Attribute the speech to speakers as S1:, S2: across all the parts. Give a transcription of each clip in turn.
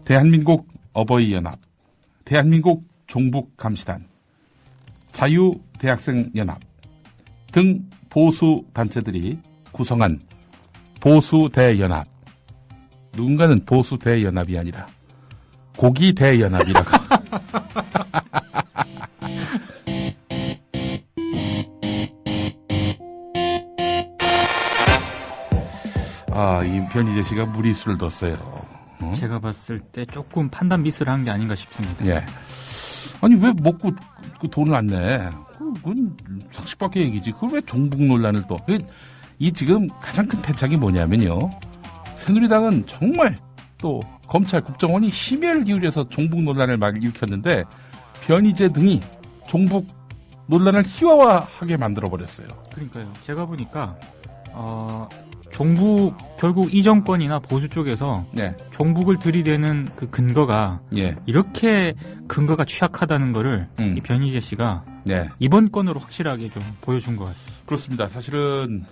S1: 대한민국 어버이연합, 대한민국 종북감시단, 자유대학생연합 등 보수단체들이 구성한 보수대연합. 누군가는 보수대연합이 아니라 고기대연합이라고. 이 변희재 씨가 무리수를 뒀어요.
S2: 제가 봤을 때 조금 판단 미스를 한 게 아닌가 싶습니다.
S1: 예. 아니, 왜 먹고 그 돈을 안 내? 그건 상식 밖의 얘기지. 그걸 왜 종북 논란을 또. 이 지금 가장 큰 패착이 뭐냐면요. 새누리당은 정말 또 검찰 국정원이 심혈을 기울여서 종북 논란을 막 일으켰는데 변희재 등이 종북 논란을 희화화하게 만들어버렸어요.
S2: 그러니까요. 제가 보니까 종북 결국 이 정권이나 보수 쪽에서
S1: 네.
S2: 종북을 들이대는 그 근거가
S1: 예.
S2: 이렇게 근거가 취약하다는 거를 이 변희재 씨가
S1: 네.
S2: 이번 건으로 확실하게 좀 보여준 것 같습니다.
S1: 그렇습니다. 사실은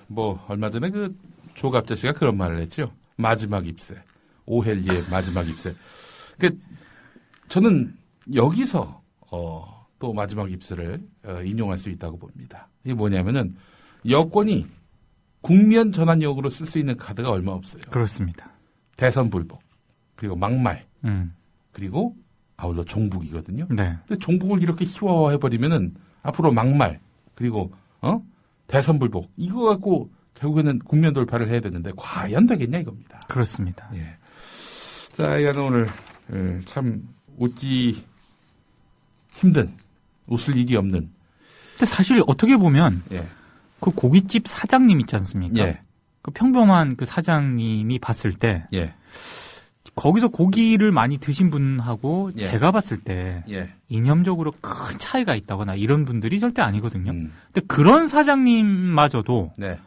S1: 얼마 전에 그 조갑재 씨가 그런 말을 했죠. 마지막 입새. 오헬리의 마지막 입새. 저는 여기서 또 마지막 입새를 인용할 수 있다고 봅니다. 이게 뭐냐면은 여권이 국면 전환용으로 쓸 수 있는 카드가 얼마 없어요.
S2: 그렇습니다.
S1: 대선 불복, 그리고 막말, 그리고 아울러 종북이거든요.
S2: 네.
S1: 근데 종북을 이렇게 희화화해버리면은 앞으로 막말, 그리고 대선 불복 이거 갖고 결국에는 국면 돌파를 해야 되는데 과연 되겠냐 이겁니다.
S2: 그렇습니다.
S1: 예. 자, 이거는 오늘 참 웃기 힘든, 웃을 일이 없는.
S2: 근데 사실 어떻게 보면.
S1: 예.
S2: 그 고깃집 사장님 있지 않습니까?
S1: 예.
S2: 그 평범한 그 사장님이 봤을 때,
S1: 예.
S2: 거기서 고기를 많이 드신 분하고
S1: 예.
S2: 제가 봤을 때,
S1: 예.
S2: 이념적으로 큰 차이가 있다거나 이런 분들이 절대 아니거든요. 근데 그런 사장님마저도
S1: 네.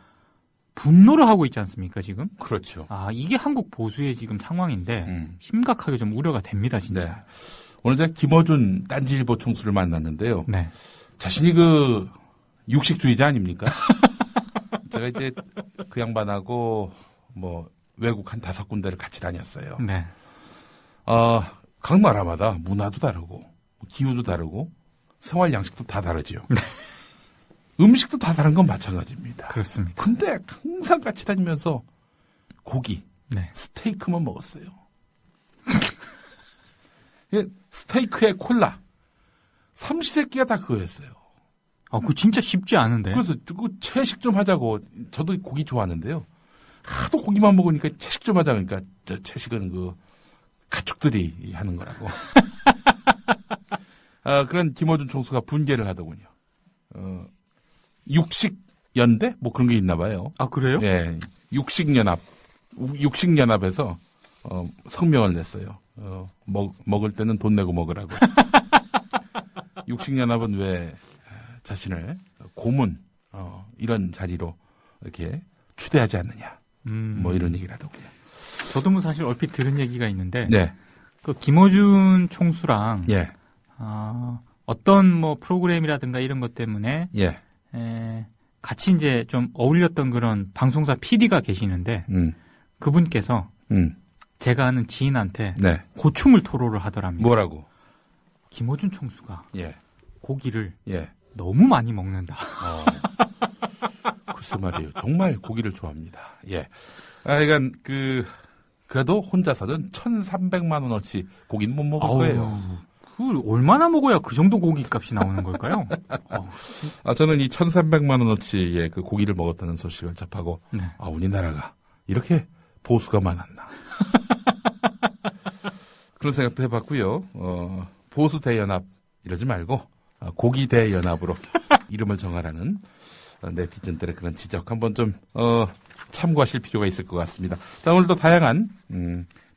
S2: 분노를 하고 있지 않습니까, 지금?
S1: 그렇죠.
S2: 이게 한국 보수의 지금 상황인데, 심각하게 좀 우려가 됩니다, 진짜.
S1: 네. 오늘 제가 김어준 딴지일보 총수를 만났는데요.
S2: 네.
S1: 자신이 육식주의자 아닙니까? 제가 이제 그 양반하고 외국 한 5군데를 같이 다녔어요.
S2: 네.
S1: 각 나라마다 문화도 다르고 기후도 다르고 생활 양식도 다 다르죠.
S2: 네.
S1: 음식도 다 다른 건 마찬가지입니다.
S2: 그렇습니다.
S1: 근데 항상 같이 다니면서 고기,
S2: 네.
S1: 스테이크만 먹었어요. 스테이크에 콜라, 삼시세끼가 다 그거였어요.
S2: 그거 진짜 쉽지 않은데.
S1: 그래서 채식 좀 하자고. 저도 고기 좋아하는데요. 하도 고기만 먹으니까 채식 좀 하자. 그러니까 채식은 가축들이 하는 거라고. 그런 김어준 총수가 분개를 하더군요. 육식연대? 그런 게 있나 봐요.
S2: 그래요?
S1: 예. 육식연합에서 성명을 냈어요. 먹을 때는 돈 내고 먹으라고. 육식연합은 왜 자신을 고문 이런 자리로 이렇게 추대하지 않느냐 이런 얘기를 하더군요.
S2: 저도 사실 얼핏 들은 얘기가 있는데
S1: 네.
S2: 그 김어준 총수랑
S1: 예.
S2: 어떤 프로그램이라든가 이런 것 때문에
S1: 예.
S2: 같이 이제 좀 어울렸던 그런 방송사 PD가 계시는데 그분께서 제가 아는 지인한테
S1: 네.
S2: 고충을 토로를 하더랍니다.
S1: 뭐라고?
S2: 김어준 총수가
S1: 예.
S2: 고기를
S1: 예.
S2: 너무 많이 먹는다.
S1: 글쎄 말이에요. 정말 고기를 좋아합니다. 예. 그러니까 그래도 혼자서는 1,300만 원어치 고기는 못 먹을 거예요.
S2: 그 얼마나 먹어야 그 정도 고기 값이 나오는 걸까요?
S1: 저는 이 1,300만 원어치의 그 고기를 먹었다는 소식을 접하고
S2: 네.
S1: 우리나라가 이렇게 보수가 많았나. 그런 생각도 해봤고요. 보수 대연합 이러지 말고 고기 대연합으로 이름을 정하라는 네티즌들의 그런 지적 한번 좀 참고하실 필요가 있을 것 같습니다. 자, 오늘도 다양한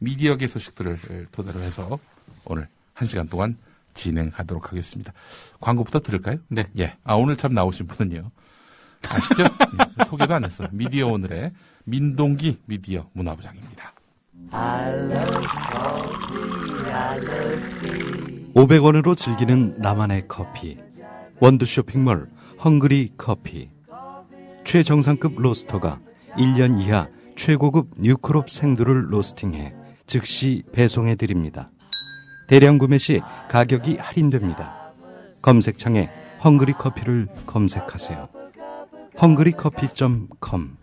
S1: 미디어계 소식들을 토대로 해서 오늘 1시간 동안 진행하도록 하겠습니다. 광고부터 들을까요?
S2: 네.
S1: 예. 오늘 참 나오신 분은요. 아시죠? 예, 소개도 안 했어요. 미디어 오늘의 민동기 미디어 문화부장입니다.
S3: 500원으로 즐기는 나만의 커피. 원두 쇼핑몰 헝그리 커피. 최정상급 로스터가 1년 이하 최고급 뉴크롭 생두를 로스팅해 즉시 배송해드립니다. 대량 구매 시 가격이 할인됩니다. 검색창에 헝그리 커피를 검색하세요. 헝그리커피.com.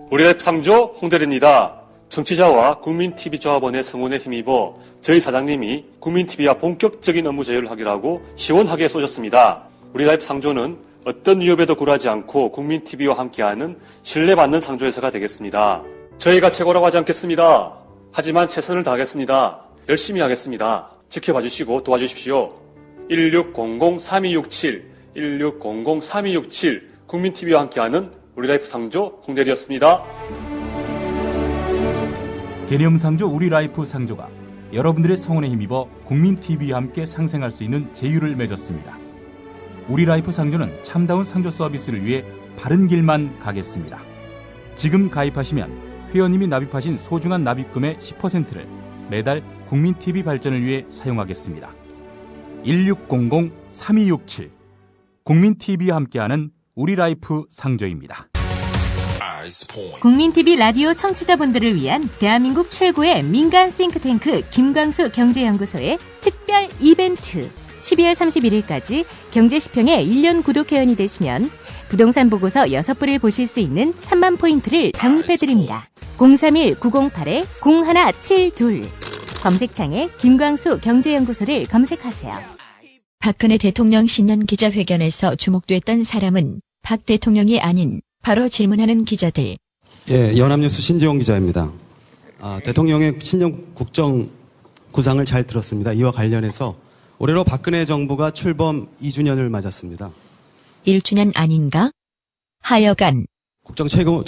S4: 우리라이프 상조 홍대리입니다. 정치자와 국민TV 조합원의 성원에 힘입어 저희 사장님이 국민TV와 본격적인 업무 제휴를 하기로 하고 시원하게 쏘셨습니다. 우리라이프 상조는 어떤 위협에도 굴하지 않고 국민TV와 함께하는 신뢰받는 상조회사가 되겠습니다. 저희가 최고라고 하지 않겠습니다. 하지만 최선을 다하겠습니다. 열심히 하겠습니다. 지켜봐 주시고 도와주십시오. 1600-3267, 1600-3267 국민TV와 함께하는 우리라이프 상조 홍대리였습니다.
S5: 개념상조 우리라이프 상조가 여러분들의 성원에 힘입어 국민TV와 함께 상생할 수 있는 제휴를 맺었습니다. 우리라이프 상조는 참다운 상조 서비스를 위해 바른 길만 가겠습니다. 지금 가입하시면 회원님이 납입하신 소중한 납입금의 10%를 매달 국민TV 발전을 위해 사용하겠습니다. 1600-3267 국민TV와 함께하는 우리라이프 상조입니다.
S6: 국민TV 라디오 청취자분들을 위한 대한민국 최고의 민간 싱크탱크 김광수 경제연구소의 특별 이벤트. 12월 31일까지 경제시평의 1년 구독회원이 되시면 부동산 보고서 6부를 보실 수 있는 3만 포인트를 적립해드립니다. 031-908-0172 검색창에 김광수 경제연구소를 검색하세요.
S7: 박근혜 대통령 신년 기자회견에서 주목됐던 사람은 박 대통령이 아닌 바로 질문하는 기자들.
S8: 예, 연합뉴스 신지용 기자입니다. 대통령의 신년 국정 구상을 잘 들었습니다. 이와 관련해서 올해로 박근혜 정부가 출범 2주년을 맞았습니다.
S7: 1주년 아닌가? 하여간
S8: 국정 최고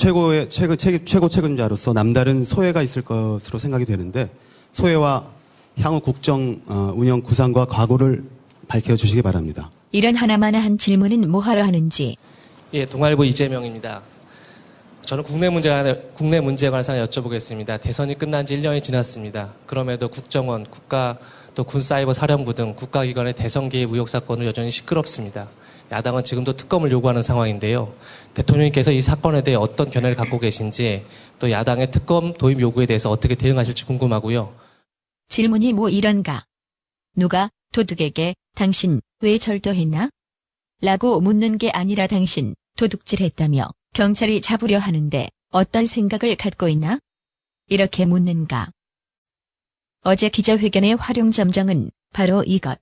S8: 책임자로서 남다른 소회가 있을 것으로 생각이 되는데 소회와 향후 국정 운영 구상과 각오를 밝혀주시기 바랍니다.
S7: 이런 하나마나한 질문은 뭐하러 하는지.
S9: 예, 동아일보 이재명입니다. 저는 국내 문제에 관해서 여쭤보겠습니다. 대선이 끝난 지 1년이 지났습니다. 그럼에도 국정원, 국가 또 군사이버 사령부 등 국가기관의 대선 개입 의혹 사건은 여전히 시끄럽습니다. 야당은 지금도 특검을 요구하는 상황인데요. 대통령님께서 이 사건에 대해 어떤 견해를 갖고 계신지 또 야당의 특검 도입 요구에 대해서 어떻게 대응하실지 궁금하고요.
S7: 질문이 뭐 이런가? 누가 도둑에게 당신 왜 절도했나? 라고 묻는 게 아니라 당신 도둑질했다며 경찰이 잡으려 하는데 어떤 생각을 갖고 있나? 이렇게 묻는가? 어제 기자회견의 활용점정은 바로 이것.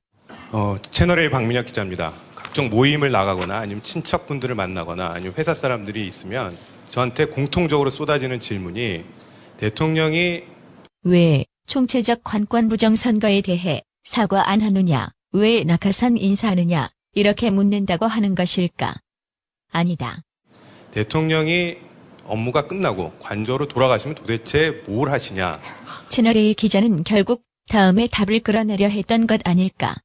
S10: 채널A 박민혁 기자입니다. 각종 모임을 나가거나 아니면 친척분들을 만나거나 아니면 회사 사람들이 있으면 저한테 공통적으로 쏟아지는 질문이 대통령이
S7: 왜 총체적 관권 부정선거에 대해 사과 안 하느냐, 왜 낙하산 인사하느냐 이렇게 묻는다고 하는 것일까? 아니다.
S10: 대통령이 업무가 끝나고 관저로 돌아가시면 도대체 뭘 하시냐.
S7: 채널A 기자는 결국 다음에 답을 끌어내려 했던 것 아닐까?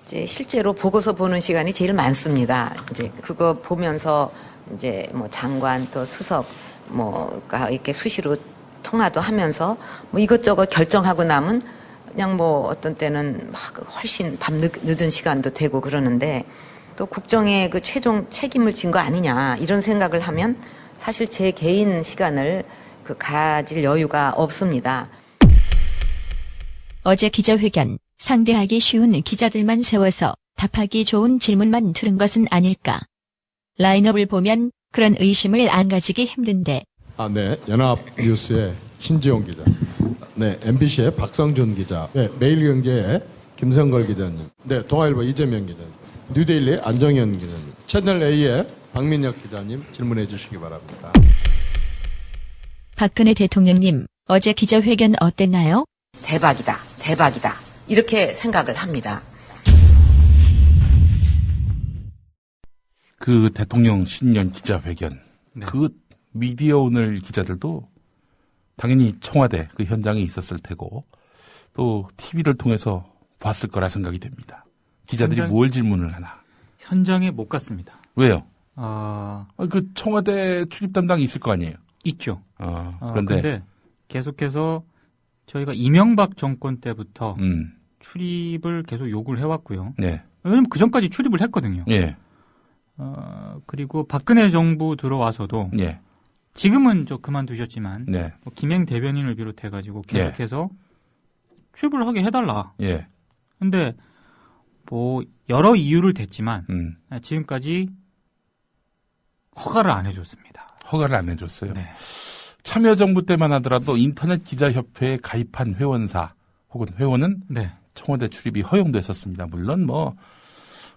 S11: 이제 실제로 보고서 보는 시간이 제일 많습니다. 이제 그거 보면서 이제 뭐 장관 또 수석 뭐가 이렇게 수시로 통화도 하면서 뭐 이것저것 결정하고 나면 그냥 뭐 어떤 때는 막 훨씬 밤 늦은 시간도 되고 그러는데 또 국정에 그 최종 책임을 진 거 아니냐 이런 생각을 하면 사실 제 개인 시간을 가질 여유가 없습니다.
S7: 어제 기자회견 상대하기 쉬운 기자들만 세워서 답하기 좋은 질문만 들은 것은 아닐까. 라인업을 보면 그런 의심을 안 가지기 힘든데.
S12: 네. 연합뉴스의 신지용 기자. 네. MBC의 박성준 기자. 네. 매일경제의 김성걸 기자님. 네. 동아일보 이재명 기자님. 뉴데일리의 안정현 기자님. 채널A의 박민혁 기자님 질문해 주시기 바랍니다.
S7: 박근혜 대통령님, 어제 기자회견 어땠나요?
S11: 대박이다. 대박이다. 이렇게 생각을 합니다.
S1: 그 대통령 신년 기자회견,
S2: 네.
S1: 그 미디어 오늘 기자들도 당연히 청와대 그 현장에 있었을 테고 또 TV를 통해서 봤을 거라 생각이 됩니다. 기자들이 뭘 질문을 하나.
S2: 현장에 못 갔습니다.
S1: 왜요?
S2: 그
S1: 청와대 출입 담당이 있을 거 아니에요?
S2: 있죠.
S1: 그런데
S2: 계속해서 저희가 이명박 정권 때부터 출입을 계속 요구를 해왔고요.
S1: 네.
S2: 왜냐면 그 전까지 출입을 했거든요.
S1: 예.
S2: 그리고 박근혜 정부 들어와서도
S1: 예.
S2: 지금은 저 그만두셨지만
S1: 네.
S2: 뭐 김행 대변인을 비롯해가지고 계속해서 출입을 하게 해달라.
S1: 예.
S2: 근데 뭐 여러 이유를 댔지만 지금까지 허가를 안 해줬습니다.
S1: 허가를 안 해줬어요.
S2: 네.
S1: 참여정부 때만 하더라도 인터넷 기자협회에 가입한 회원사 혹은 회원은
S2: 네.
S1: 청와대 출입이 허용됐었습니다. 물론 뭐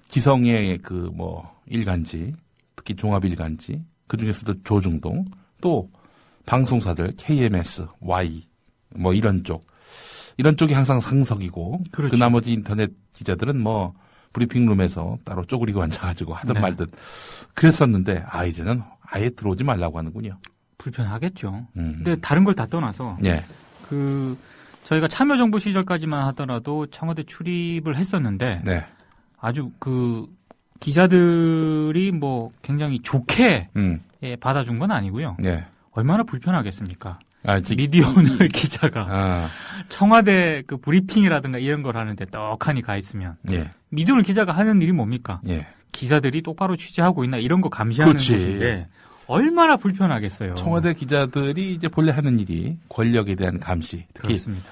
S1: 기성의 그 뭐 일간지, 특히 종합일간지, 그 중에서도 조중동, 또 방송사들 KMS, Y 뭐 이런 쪽이 항상 상석이고
S2: 그렇죠.
S1: 그 나머지 인터넷 기자들은 뭐 브리핑룸에서 따로 쪼그리고 앉아가지고 하든
S2: 네.
S1: 말든 그랬었는데 이제는 아예 들어오지 말라고 하는군요.
S2: 불편하겠죠. 근데 다른 걸 다 떠나서
S1: 예.
S2: 그 저희가 참여정부 시절까지만 하더라도 청와대 출입을 했었는데
S1: 네.
S2: 아주 그 기자들이 뭐 굉장히 좋게 받아준 건 아니고요.
S1: 네.
S2: 얼마나 불편하겠습니까?
S1: 아,
S2: 미디어 오늘 기자가 청와대 그 브리핑이라든가 이런 걸 하는데 떡하니 가 있으면
S1: 예.
S2: 미디어 오늘 기자가 하는 일이 뭡니까?
S1: 예.
S2: 기자들이 똑바로 취재하고 있나 이런 거 감시하는
S1: 그렇지.
S2: 곳인데 얼마나 불편하겠어요.
S1: 청와대 기자들이 이제 본래 하는 일이 권력에 대한 감시, 특히
S2: 그렇습니다.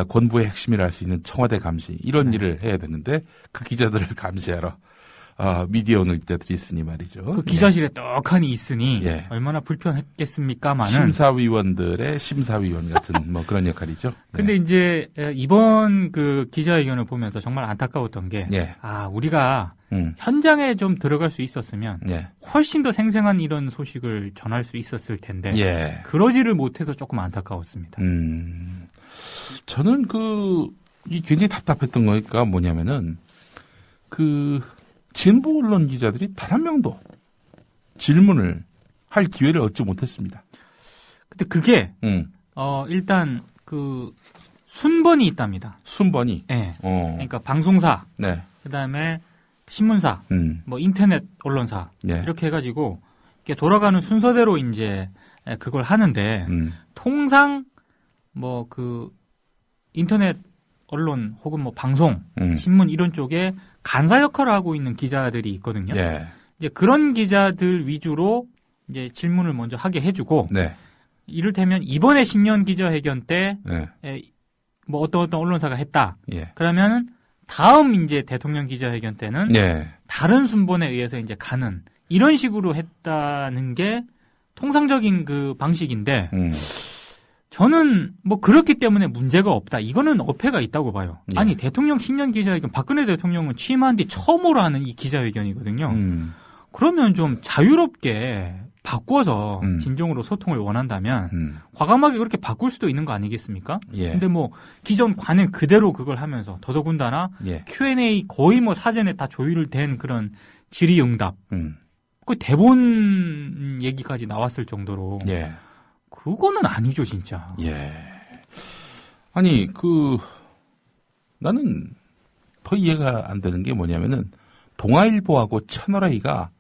S1: 권부의 핵심이라 할 수 있는 청와대 감시 이런 일을 해야 되는데 그 기자들을 감시하러 미디어 오늘 기자들이 있으니 말이죠.
S2: 그 기자실에 떡하니 있으니
S1: 예.
S2: 얼마나 불편했겠습니까마는
S1: 심사위원들의 심사위원 같은 뭐 그런 역할이죠.
S2: 근데 이제 이번 그 기자회견을 보면서 정말 안타까웠던 게
S1: 예.
S2: 우리가 현장에 좀 들어갈 수 있었으면
S1: 예.
S2: 훨씬 더 생생한 이런 소식을 전할 수 있었을 텐데
S1: 예.
S2: 그러지를 못해서 조금 안타까웠습니다.
S1: 저는 굉장히 답답했던 거가 뭐냐면은 진보 언론 기자들이 단 한 명도 질문을 할 기회를 얻지 못했습니다.
S2: 근데 그게 일단 순번이 있답니다.
S1: 순번이.
S2: 네. 그러니까 방송사,
S1: 네.
S2: 그다음에 신문사, 뭐 인터넷 언론사
S1: 네.
S2: 이렇게 해가지고 이렇게 돌아가는 순서대로 이제 그걸 하는데 통상 뭐 인터넷 언론 혹은 뭐 방송, 신문 이런 쪽에 간사 역할을 하고 있는 기자들이 있거든요.
S1: 예.
S2: 이제 그런 기자들 위주로 이제 질문을 먼저 하게 해주고,
S1: 네.
S2: 이를테면 이번에 신년 기자회견 때,
S1: 네.
S2: 뭐 어떤 언론사가 했다.
S1: 예.
S2: 그러면 다음 이제 대통령 기자회견 때는
S1: 예.
S2: 다른 순번에 의해서 이제 가는 이런 식으로 했다는 게 통상적인 그 방식인데, 저는 뭐 그렇기 때문에 문제가 없다. 이거는 어폐가 있다고 봐요.
S1: 예.
S2: 아니 대통령 신년 기자회견 박근혜 대통령은 취임한 뒤 처음으로 하는 이 기자회견이거든요. 그러면 좀 자유롭게 바꿔서 진정으로 소통을 원한다면 과감하게 그렇게 바꿀 수도 있는 거 아니겠습니까?
S1: 예.
S2: 근데 뭐 기존 관행 그대로 그걸 하면서 더더군다나
S1: 예.
S2: Q&A 거의 뭐 사전에 다 조율된 그런 질의응답 그 대본 얘기까지 나왔을 정도로
S1: 예.
S2: 그거는 아니죠, 진짜.
S1: 예. 아니, 나는 더 이해가 안 되는 게 뭐냐면은, 동아일보하고 채널A가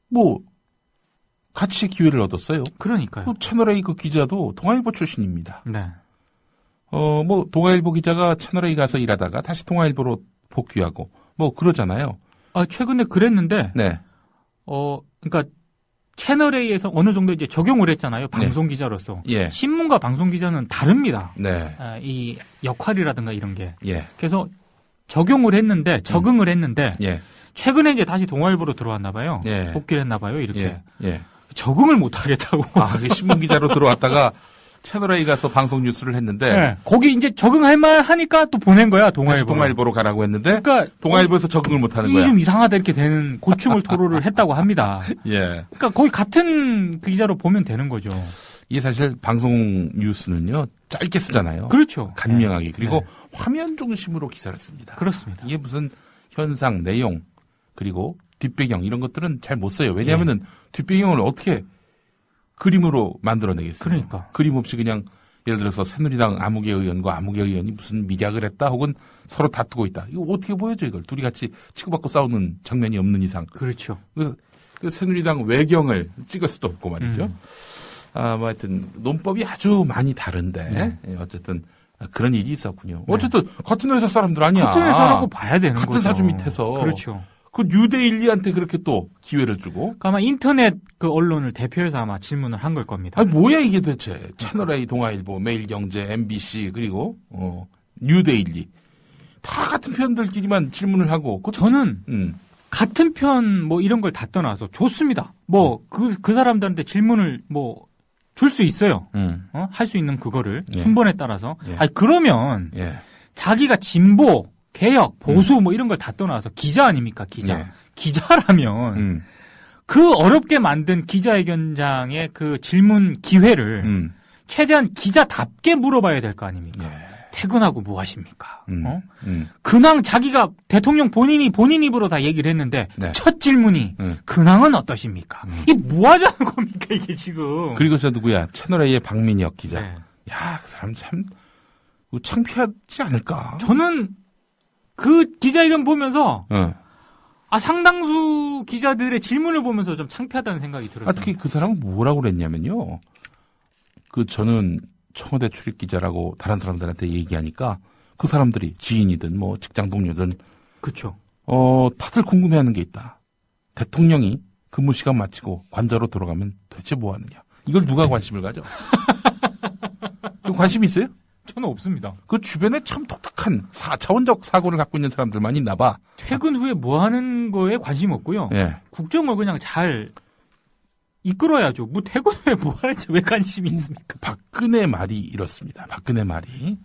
S1: 뭐, 같이 기회를 얻었어요.
S2: 그러니까요.
S1: 채널A 그 기자도 동아일보 출신입니다.
S2: 네.
S1: 뭐, 동아일보 기자가 채널A 가서 일하다가 다시 동아일보로 복귀하고, 뭐, 그러잖아요.
S2: 최근에 그랬는데,
S1: 네.
S2: 그러니까, 채널A에서 어느 정도 이제 적용을 했잖아요. 방송기자로서.
S1: 예.
S2: 신문과 방송기자는 다릅니다.
S1: 네.
S2: 이 역할이라든가 이런 게.
S1: 예.
S2: 그래서 적용을 했는데, 적응을 했는데,
S1: 예.
S2: 최근에 이제 다시 동아일보로 들어왔나 봐요.
S1: 예.
S2: 복귀를 했나 봐요. 이렇게.
S1: 예. 예.
S2: 적응을 못 하겠다고.
S1: 신문기자로 들어왔다가 채널A 가서 방송 뉴스를 했는데.
S2: 네. 거기 이제 적응할 만 하니까 또 보낸 거야, 동아일보.
S1: 동아일보로 가라고 했는데.
S2: 그러니까
S1: 동아일보에서 적응을 못 하는 거야.
S2: 이게 좀 이상하다 이렇게 되는 고충을 토로를 했다고 합니다.
S1: 예.
S2: 그러니까 거의 같은 그 기자로 보면 되는 거죠.
S1: 이게 사실 방송 뉴스는요, 짧게 쓰잖아요.
S2: 그렇죠.
S1: 간명하게.
S2: 네.
S1: 그리고
S2: 네.
S1: 화면 중심으로 기사를 씁니다.
S2: 그렇습니다.
S1: 이게 무슨 현상, 내용, 그리고 뒷배경 이런 것들은 잘 못 써요. 왜냐하면은 뒷배경을 어떻게 그림으로 만들어내겠어요.
S2: 그러니까.
S1: 그림 없이 그냥 예를 들어서 새누리당 아무개 의원과 아무개 의원이 무슨 밀약을 했다 혹은 서로 다투고 있다. 이거 어떻게 보여줘 이걸. 둘이 같이 치고받고 싸우는 장면이 없는 이상.
S2: 그렇죠.
S1: 그래서 그 새누리당 외경을 찍을 수도 없고 말이죠. 뭐 하여튼 논법이 아주 많이 다른데 예, 어쨌든 그런 일이 있었군요. 어쨌든 같은 회사 사람들 아니야.
S2: 같은 회사라고 봐야 되는
S1: 같은
S2: 거죠.
S1: 사주 밑에서.
S2: 그렇죠.
S1: 그 뉴데일리한테 그렇게 또 기회를 주고.
S2: 그러니까 아마 인터넷 그 언론을 대표해서 아마 질문을 한 걸 겁니다.
S1: 아니 뭐야 이게 도대체. 채널A, 동아일보, 매일경제, MBC 그리고 뉴데일리 다 같은 편들끼리만 질문을 하고.
S2: 저는 같은 편 뭐 이런 걸 다 떠나서 좋습니다. 뭐 그 사람들한테 질문을 뭐 줄 수 있어요. 할 수 있는 그거를 순번에 따라서. 아니 그러면 자기가 진보, 개혁, 보수 뭐 이런 걸 다 떠나서 기자 아닙니까? 기자. 기자라면 그 어렵게 만든 기자회견장의 그 질문 기회를 최대한 기자답게 물어봐야 될 거 아닙니까? 퇴근하고 뭐 하십니까? 근황 자기가 대통령 본인 입으로 다 얘기를 했는데 첫 질문이 근황은 어떠십니까? 이게 뭐 하자는 겁니까 이게 지금?
S1: 그리고 저 누구야? 채널A의 박민혁 기자. 야, 그 사람 참 창피하지 않을까?
S2: 저는 그 기자회견 보면서 상당수 기자들의 질문을 보면서 좀 창피하다는 생각이 들었어요.
S1: 특히 그 사람은 뭐라고 그랬냐면요. 저는 청와대 출입 기자라고 다른 사람들한테 얘기하니까 그 사람들이 지인이든 뭐 직장 동료든
S2: 그렇죠.
S1: 다들 궁금해하는 게 있다. 대통령이 근무 시간 마치고 관저로 돌아가면 도대체 뭐 하느냐. 이걸 누가 관심을 가져? 관심 있어요?
S2: 저는 없습니다.
S1: 그 주변에 참 독특한 4차원적 사고를 갖고 있는 사람들만 있나 봐.
S2: 퇴근 후에 뭐 하는 거에 관심 없고요. 국정을 그냥 잘 이끌어야죠. 뭐 퇴근 후에 뭐 하는지 왜 관심이 있습니까?
S1: 박근혜 말이 이렇습니다. 박근혜 말이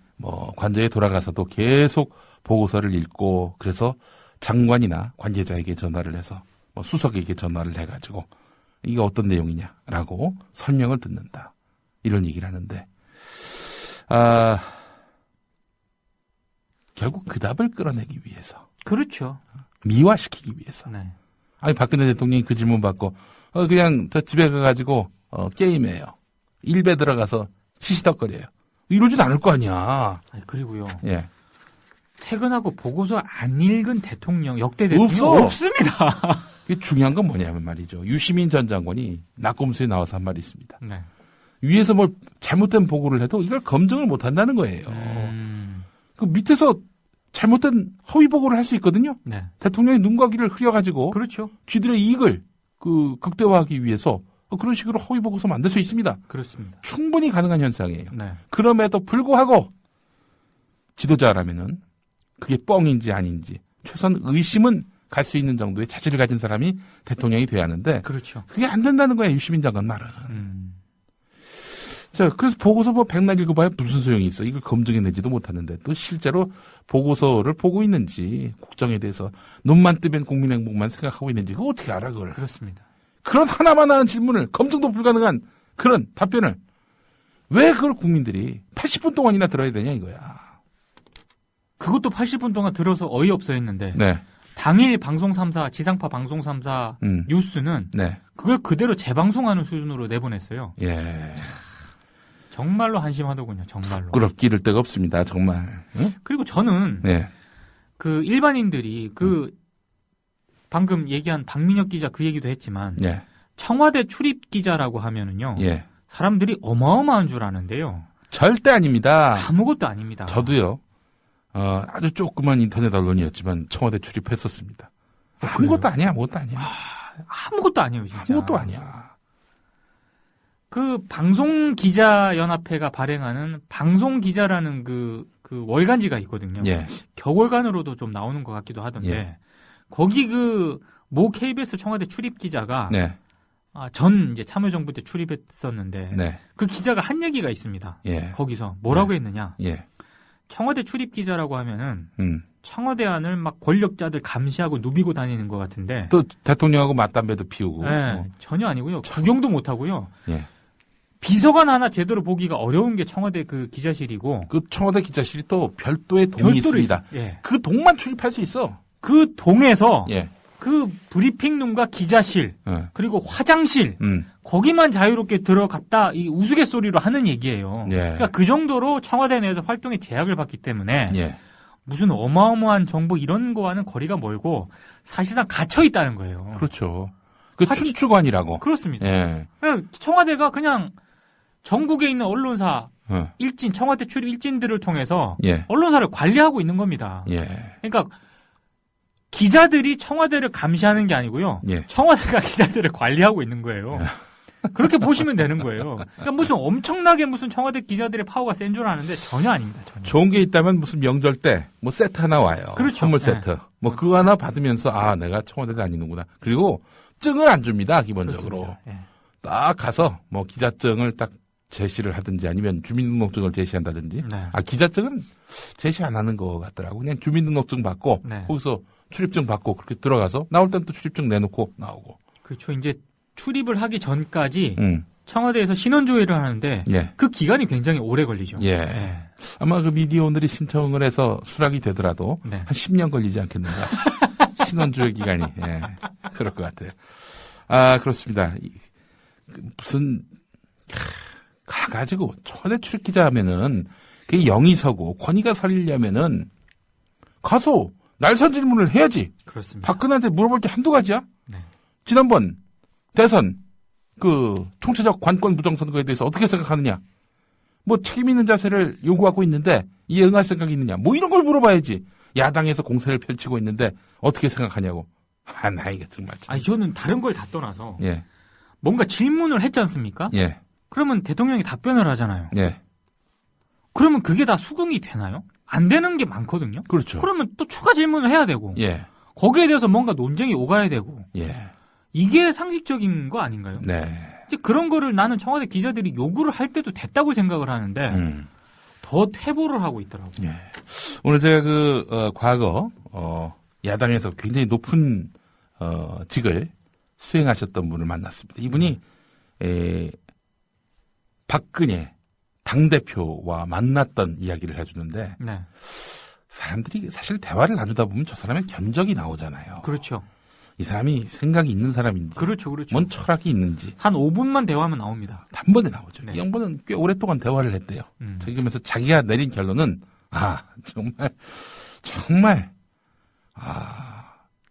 S1: 관저에 돌아가서도 계속 보고서를 읽고 그래서 장관이나 관계자에게 전화를 해서 수석에게 전화를 해가지고 이게 어떤 내용이냐라고 설명을 듣는다. 이런 얘기를 하는데 결국 그 답을 끌어내기 위해서.
S2: 그렇죠.
S1: 미화시키기 위해서.
S2: 네.
S1: 아니 박근혜 대통령이 그 질문 받고 그냥 저 집에 가가지고 게임해요. 일배 들어가서 시시덕거려요. 이러진 않을 거 아니야.
S2: 그리고요. 퇴근하고 보고서 안 읽은 대통령, 역대 대통령 없습니다.
S1: 중요한 건 뭐냐면 말이죠. 유시민 전 장관이 낙검수에 나와서 한 말이 있습니다.
S2: 네.
S1: 위에서 뭘 잘못된 보고를 해도 이걸 검증을 못 한다는 거예요. 그 밑에서 잘못된 허위 보고를 할 수 있거든요.
S2: 네.
S1: 대통령의 눈과 귀를 흐려가지고
S2: 그렇죠.
S1: 쥐들의 이익을 극대화하기 위해서 그런 식으로 허위 보고서 만들 수 있습니다.
S2: 그렇습니다.
S1: 충분히 가능한 현상이에요.
S2: 네.
S1: 그럼에도 불구하고 지도자라면은 그게 뻥인지 아닌지 최소한 의심은 갈 수 있는 정도의 자질을 가진 사람이 대통령이 돼야 하는데
S2: 그렇죠.
S1: 그게 안 된다는 거예요. 유시민 장관 말은. 자, 그래서 보고서 백날 읽어봐야 무슨 소용이 있어. 이걸 검증해내지도 못하는데 또 실제로 보고서를 보고 있는지 국정에 대해서 눈만 뜨면 국민 행복만 생각하고 있는지 그거 어떻게 알아 그걸.
S2: 그렇습니다.
S1: 그런 하나만한 질문을 검증도 불가능한 그런 답변을 왜 그걸 국민들이 80분 동안이나 들어야 되냐 이거야.
S2: 그것도 80분 동안 들어서 어이없어 했는데
S1: 네.
S2: 당일 방송 3사, 지상파 방송 3사 뉴스는 그걸 그대로 재방송하는 수준으로 내보냈어요. 정말로 한심하더군요. 정말로.
S1: 부끄럽기를 데가 없습니다. 정말. 응?
S2: 그리고 저는 그 일반인들이 방금 얘기한 박민혁 기자 그 얘기도 했지만 청와대 출입 기자라고 하면은요. 사람들이 어마어마한 줄 아는데요.
S1: 절대 아닙니다.
S2: 아무것도 아닙니다.
S1: 저도요. 아주 조그만 인터넷 언론이었지만 청와대 출입했었습니다. 아무것도 아니야. 아무것도 아니야.
S2: 아무것도 아니에요. 진짜.
S1: 아무것도 아니야.
S2: 그 방송기자연합회가 발행하는 방송기자라는 그 월간지가 있거든요. 격월간으로도 좀 나오는 것 같기도 하던데 거기 모 KBS 청와대 출입 기자가 전 이제 참여정부 때 출입했었는데 그 기자가 한 얘기가 있습니다. 거기서 뭐라고 했느냐? 청와대 출입 기자라고 하면은 청와대 안을 막 권력자들 감시하고 누비고 다니는 것 같은데
S1: 또 대통령하고 맞담배도 피우고
S2: 전혀 아니고요. 구경도 못 하고요. 비서관 하나 제대로 보기가 어려운 게 청와대 그 기자실이고
S1: 그 청와대 기자실이 또 별도의 동이 있습니다. 그 동만 출입할 수 있어.
S2: 그 동에서 그 브리핑룸과 기자실 그리고 화장실 거기만 자유롭게 들어갔다 이 우스갯소리로 하는 얘기예요. 그러니까 그 정도로 청와대 내에서 활동에 제약을 받기 때문에 무슨 어마어마한 정보 이런 거와는 거리가 멀고 사실상 갇혀 있다는 거예요.
S1: 그렇죠. 그 춘추관이라고.
S2: 그렇습니다. 청와대가 그냥 전국에 있는 언론사 일진, 청와대 출입 일진들을 통해서
S1: 예.
S2: 언론사를 관리하고 있는 겁니다.
S1: 예.
S2: 그러니까 기자들이 청와대를 감시하는 게 아니고요.
S1: 예.
S2: 청와대가 기자들을 관리하고 있는 거예요. 그렇게 보시면 되는 거예요. 그러니까 무슨 엄청나게 무슨 청와대 기자들의 파워가 센 줄 아는데 전혀 아닙니다. 전혀.
S1: 좋은 게 있다면 무슨 명절 때 뭐 세트 하나 와요.
S2: 그렇죠.
S1: 선물 세트.
S2: 네.
S1: 뭐 그거 하나 받으면서 아 내가 청와대 다니는구나. 그리고 증을 안 줍니다. 기본적으로.
S2: 네.
S1: 딱 가서 뭐 기자증을 딱 제시를 하든지 아니면 주민등록증을 제시한다든지.
S2: 네.
S1: 아 기자증은 제시 안 하는 것 같더라고. 그냥 주민등록증 받고
S2: 네.
S1: 거기서 출입증 받고 그렇게 들어가서 나올 땐 또 출입증 내놓고 나오고.
S2: 그렇죠. 이제 출입을 하기 전까지 청와대에서 신원조회를 하는데
S1: 예.
S2: 그 기간이 굉장히 오래 걸리죠.
S1: 예.
S2: 네.
S1: 아마 그 미디어원들이 신청을 해서 수락이 되더라도
S2: 네.
S1: 한 10년 걸리지 않겠는가. 신원조회 기간이. 예. 그럴 것 같아요. 아, 그렇습니다. 무슨, 가가지고 청와대 출입기자 하면은 그게 영이 서고 권위가 서리려면은 가서 날선 질문을 해야지.
S2: 그렇습니다.
S1: 박근혜한테 물어볼 게 한두 가지야?
S2: 네.
S1: 지난번 대선 그 총체적 관권 부정선거에 대해서 어떻게 생각하느냐? 뭐 책임 있는 자세를 요구하고 있는데 이에 응할 생각이 있느냐? 뭐 이런 걸 물어봐야지. 야당에서 공세를 펼치고 있는데 어떻게 생각하냐고. 아, 나 이게 정말.
S2: 아니 저는 다른 걸 다 떠나서
S1: 예.
S2: 뭔가 질문을 했지 않습니까?
S1: 예.
S2: 그러면 대통령이 답변을 하잖아요.
S1: 예.
S2: 그러면 그게 다 수긍이 되나요? 안 되는 게 많거든요.
S1: 그렇죠.
S2: 그러면 또 추가 질문을 해야 되고.
S1: 예.
S2: 거기에 대해서 뭔가 논쟁이 오가야 되고.
S1: 예.
S2: 이게 상식적인 거 아닌가요?
S1: 네.
S2: 이제 그런 거를 나는 청와대 기자들이 요구를 할 때도 됐다고 생각을 하는데 더 퇴보를 하고 있더라고요.
S1: 예. 오늘 제가 과거 야당에서 굉장히 높은 직을 수행하셨던 분을 만났습니다. 이분이 박근혜 당대표와 만났던 이야기를 해주는데
S2: 네.
S1: 사람들이 사실 대화를 나누다 보면 저 사람의 견적이 나오잖아요.
S2: 그렇죠.
S1: 이 사람이 생각이 있는 사람인지,
S2: 그렇죠, 그렇죠.
S1: 뭔 철학이 있는지
S2: 한 5분만 대화하면 나옵니다.
S1: 단번에 나오죠.
S2: 네.
S1: 이 양반은 꽤 오랫동안 대화를 했대요. 그러면서 자기가 내린 결론은 정말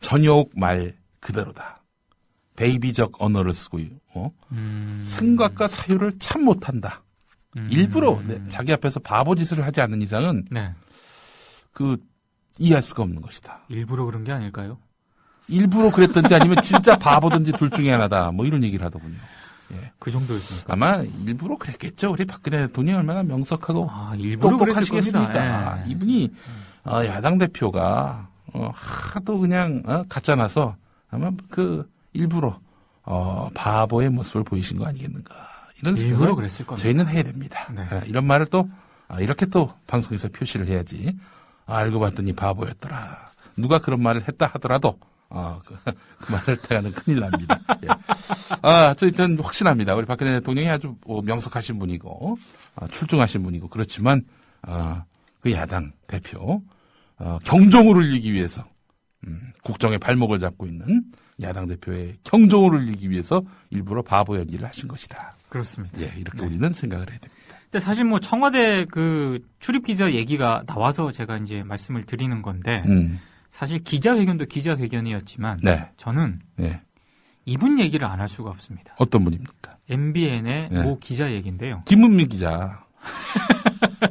S1: 전효옥 말 그대로다. 베이비적 언어를 쓰고 생각과 사유를 참 못한다. 일부러 자기 앞에서 바보짓을 하지 않는 이상은
S2: 네.
S1: 이해할 수가 없는 것이다.
S2: 일부러 그런 게 아닐까요?
S1: 일부러 그랬던지 아니면 진짜 바보든지 둘 중에 하나다. 뭐 이런 얘기를 하더군요. 예.
S2: 그 정도였습니까?
S1: 아마 일부러 그랬겠죠. 우리 박근혜 대통령이 얼마나 명석하고
S2: 일부러
S1: 똑똑하시겠습니까?
S2: 예.
S1: 이분이 야당 대표가 하도 그냥 가짜나서 아마 일부러 바보의 모습을 보이신 거 아니겠는가. 이런 생각을
S2: 그랬을 겁니다.
S1: 저희는 해야 됩니다.
S2: 네.
S1: 이런 말을 또 이렇게 또 방송에서 표시를 해야지. 알고 봤더니 바보였더라. 누가 그런 말을 했다 하더라도 그 말을 태하는 큰일 납니다. 예. 저는 확신합니다. 우리 박근혜 대통령이 아주 명석하신 분이고 출중하신 분이고 그렇지만 그 야당 대표 경종을 울리기 위해서 국정의 발목을 잡고 있는 야당 대표의 경종을 울리기 위해서 일부러 바보 연기를 하신 것이다.
S2: 그렇습니다.
S1: 예, 이렇게 우리는 생각을 해야 됩니다.
S2: 근데 사실 뭐 청와대 출입 기자 얘기가 나와서 제가 이제 말씀을 드리는 건데 사실 기자회견도 기자회견이었지만
S1: 네.
S2: 저는
S1: 네.
S2: 이분 얘기를 안 할 수가 없습니다.
S1: 어떤 분입니까?
S2: MBN의
S1: 네.
S2: 모 기자 얘기인데요.
S1: 김은미 기자.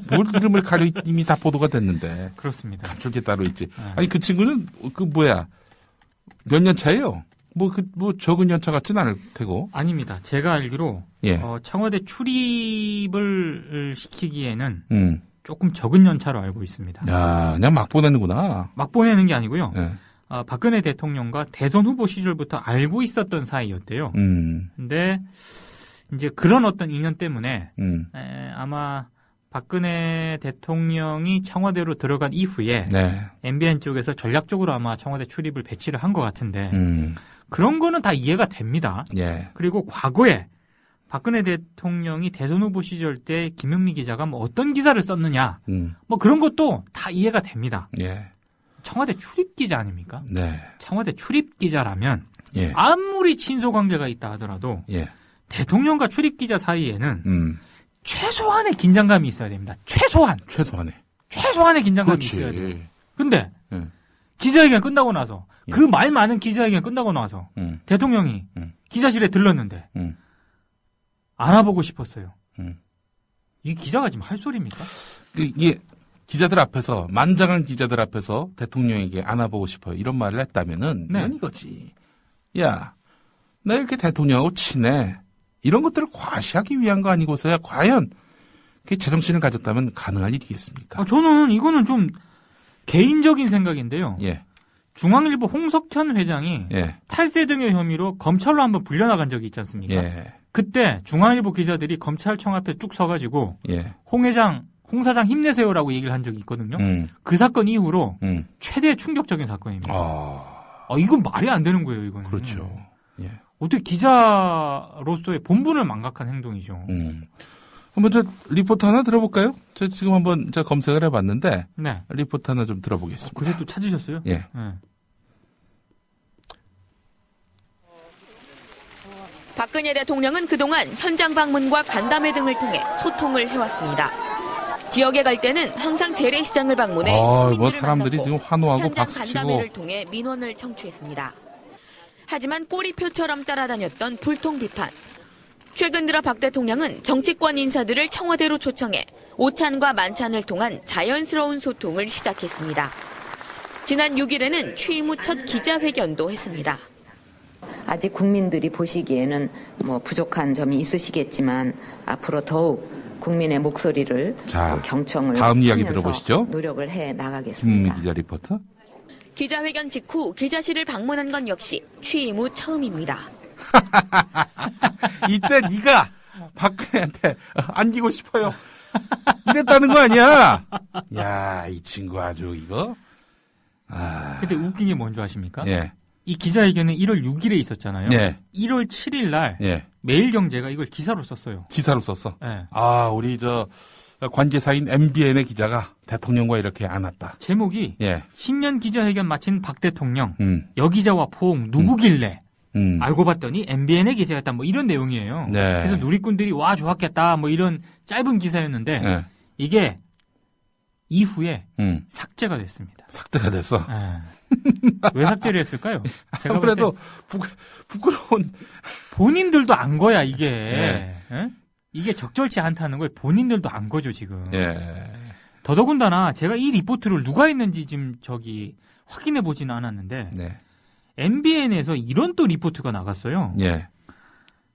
S1: 뭘 이름을 가려 이미 다 보도가 됐는데.
S2: 그렇습니다.
S1: 감출 게 따로 있지. 아니 그 친구는 몇 년 차예요? 적은 연차 같진 않을 테고.
S2: 아닙니다. 제가 알기로
S1: 예.
S2: 청와대 출입을 시키기에는 조금 적은 연차로 알고 있습니다.
S1: 야, 그냥 막 보내는구나.
S2: 막 보내는 게 아니고요.
S1: 예.
S2: 박근혜 대통령과 대선 후보 시절부터 알고 있었던 사이였대요. 근데 이제 그런 어떤 인연 때문에 아마 박근혜 대통령이 청와대로 들어간 이후에
S1: 네.
S2: MBN 쪽에서 전략적으로 아마 청와대 출입을 배치를 한 것 같은데 그런 거는 다 이해가 됩니다.
S1: 예.
S2: 그리고 과거에 박근혜 대통령이 대선 후보 시절 때 김은미 기자가 뭐 어떤 기사를 썼느냐 뭐 그런 것도 다 이해가 됩니다.
S1: 예.
S2: 청와대 출입 기자 아닙니까?
S1: 네.
S2: 청와대 출입 기자라면
S1: 예.
S2: 아무리 친소 관계가 있다 하더라도
S1: 예.
S2: 대통령과 출입 기자 사이에는 최소한의 긴장감이 있어야 됩니다. 최소한의 긴장감이
S1: 그렇지.
S2: 있어야 돼요. 근데 기자회견 끝나고 나서 그 말 많은 기자회견 끝나고 나서 대통령이 기자실에 들렀는데 알아보고 싶었어요. 이 기자가 지금 할 소리입니까?
S1: 이게 기자들 앞에서 만장한 기자들 앞에서 대통령에게 안아보고 싶어요. 이런 말을 했다면은
S2: 네.
S1: 이건 이거지. 야, 나 이렇게 대통령하고 친해. 이런 것들을 과시하기 위한 거 아니고서야 과연 그 제정신을 가졌다면 가능한 일이겠습니까?
S2: 저는 이거는 좀 개인적인 생각인데요.
S1: 예.
S2: 중앙일보 홍석천 회장이
S1: 예.
S2: 탈세 등의 혐의로 검찰로 한번 불려나간 적이 있지 않습니까?
S1: 예.
S2: 그때 중앙일보 기자들이 검찰청 앞에 쭉 서가지고
S1: 예.
S2: 홍 사장 힘내세요라고 얘기를 한 적이 있거든요. 그 사건 이후로 최대 충격적인 사건입니다. 이건 말이 안 되는 거예요, 이거는.
S1: 그렇죠. 예.
S2: 어떻게 기자로서의 본분을 망각한 행동이죠.
S1: 한번 저 리포트 하나 들어볼까요? 저 지금 한번 저 검색을 해봤는데
S2: 네.
S1: 리포트 하나 좀 들어보겠습니다.
S2: 그새 또 찾으셨어요?
S1: 예.
S2: 네.
S13: 박근혜 대통령은 그동안 현장 방문과 간담회 등을 통해 소통을 해왔습니다. 지역에 갈 때는 항상 재래시장을 방문해 서민들을
S1: 사람들이
S13: 만났고
S1: 지금 환호하고
S13: 현장
S1: 박수치고
S13: 간담회를 통해 민원을 청취했습니다. 하지만 꼬리표처럼 따라다녔던 불통 비판. 최근 들어 박 대통령은 정치권 인사들을 청와대로 초청해 오찬과 만찬을 통한 자연스러운 소통을 시작했습니다. 지난 6일에는 취임 후 첫 기자회견도 했습니다.
S11: 아직 국민들이 보시기에는 뭐 부족한 점이 있으시겠지만 앞으로 더욱 국민의 목소리를 경청을
S1: 다음 이야기
S11: 하면서
S1: 들어보시죠.
S11: 노력을 해 나가겠습니다.
S1: 김은미 기자 리포터.
S13: 기자회견 직후 기자실을 방문한 건 역시 취임 후 처음입니다.
S1: 이때 네가 박근혜한테 안기고 싶어요. 이랬다는 거 아니야? 야, 이 친구 아주 이거.
S2: 근데 웃긴 게 뭔지 아십니까?
S1: 예.
S2: 이 기자회견은 1월 6일에 있었잖아요.
S1: 예.
S2: 1월 7일 날
S1: 예.
S2: 매일경제가 이걸 기사로 썼어요.
S1: 기사로 썼어.
S2: 예.
S1: 우리 저 관제사인 MBN의 기자가 대통령과 이렇게 안았다.
S2: 제목이
S1: 예.
S2: 신년 기자회견 마친 박 대통령 여기자와 포옹 누구길래 알고 봤더니 MBN의 기자였다 뭐 이런 내용이에요.
S1: 네.
S2: 그래서 누리꾼들이 와 좋았겠다 뭐 이런 짧은 기사였는데
S1: 네.
S2: 이게 이후에 삭제가 됐습니다.
S1: 삭제가 됐어.
S2: 왜 삭제를 했을까요? 제가
S1: 아무래도 부끄러운
S2: 본인들도 안 거야 이게.
S1: 네.
S2: 예? 이게 적절치 않다는 걸 본인들도 안 거죠 지금.
S1: 예.
S2: 더더군다나 제가 이 리포트를 누가 했는지 지금 확인해 보지는 않았는데
S1: 네.
S2: MBN에서 이런 또 리포트가 나갔어요.
S1: 예.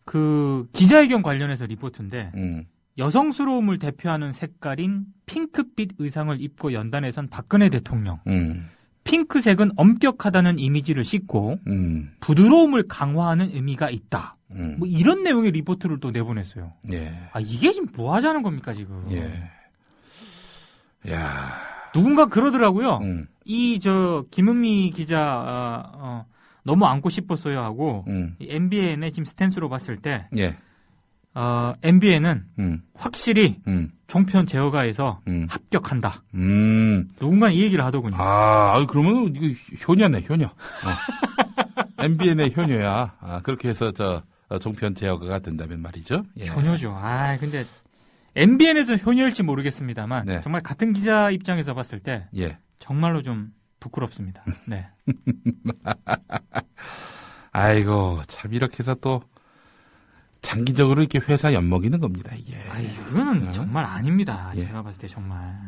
S2: 그 기자회견 관련해서 리포트인데 여성스러움을 대표하는 색깔인 핑크빛 의상을 입고 연단에 선 박근혜 대통령. 핑크색은 엄격하다는 이미지를 싣고 부드러움을 강화하는 의미가 있다. 뭐 이런 내용의 리포트를 또 내보냈어요.
S1: 예.
S2: 이게 지금 뭐 하자는 겁니까 지금?
S1: 예. 야.
S2: 누군가 그러더라고요. 김은미 기자 너무 안고 싶었어요 하고 MBN의 지금 스탠스로 봤을 때
S1: 예.
S2: MBN은 확실히 종편 제어가에서 합격한다. 누군가 이 얘기를 하더군요.
S1: 그러면 이거 효녀네, 효녀. MBN의 효녀야. 그렇게 해서 종편 제어가가 된다면 말이죠. 예.
S2: 효녀죠. 근데 MBN에서 효녀일지 모르겠습니다만
S1: 네.
S2: 정말 같은 기자 입장에서 봤을 때
S1: 예.
S2: 정말로 좀 부끄럽습니다. 네.
S1: 아이고 참 이렇게 해서 또 장기적으로 이렇게 회사 엿먹이는 겁니다 이게.
S2: 이거는 정말 아닙니다. 제가 봤을 때 정말.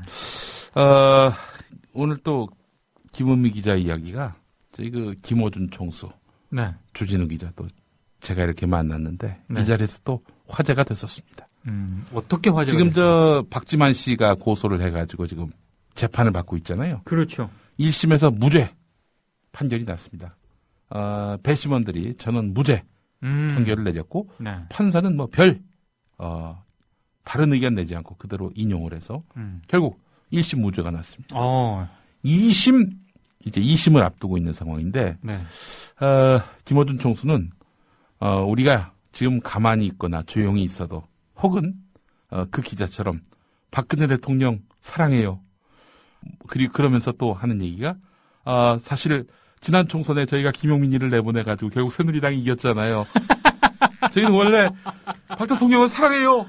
S1: 오늘 또 김은미 기자 이야기가 저희 김어준 총수,
S2: 네.
S1: 주진우 기자 또 제가 이렇게 만났는데
S2: 네.
S1: 이 자리에서 또 화제가 됐었습니다.
S2: 어떻게 화제가
S1: 지금
S2: 됐어요?
S1: 박지만 씨가 고소를 해가지고 지금 재판을 받고 있잖아요.
S2: 그렇죠.
S1: 1심에서 무죄 판결이 났습니다. 배심원들이 저는 무죄 판결을 내렸고
S2: 네.
S1: 판사는 다른 의견 내지 않고 그대로 인용을 해서 결국 1심 무죄가 났습니다. 2심을 앞두고 있는 상황인데
S2: 네.
S1: 김어준 총수는 우리가 지금 가만히 있거나 조용히 있어도 혹은 그 기자처럼 박근혜 대통령 사랑해요. 그리고 그러면서 또 하는 얘기가 사실 지난 총선에 저희가 김용민이를 내보내가지고 결국 새누리당이 이겼잖아요. 저희는 원래 박 대통령을 사랑해요.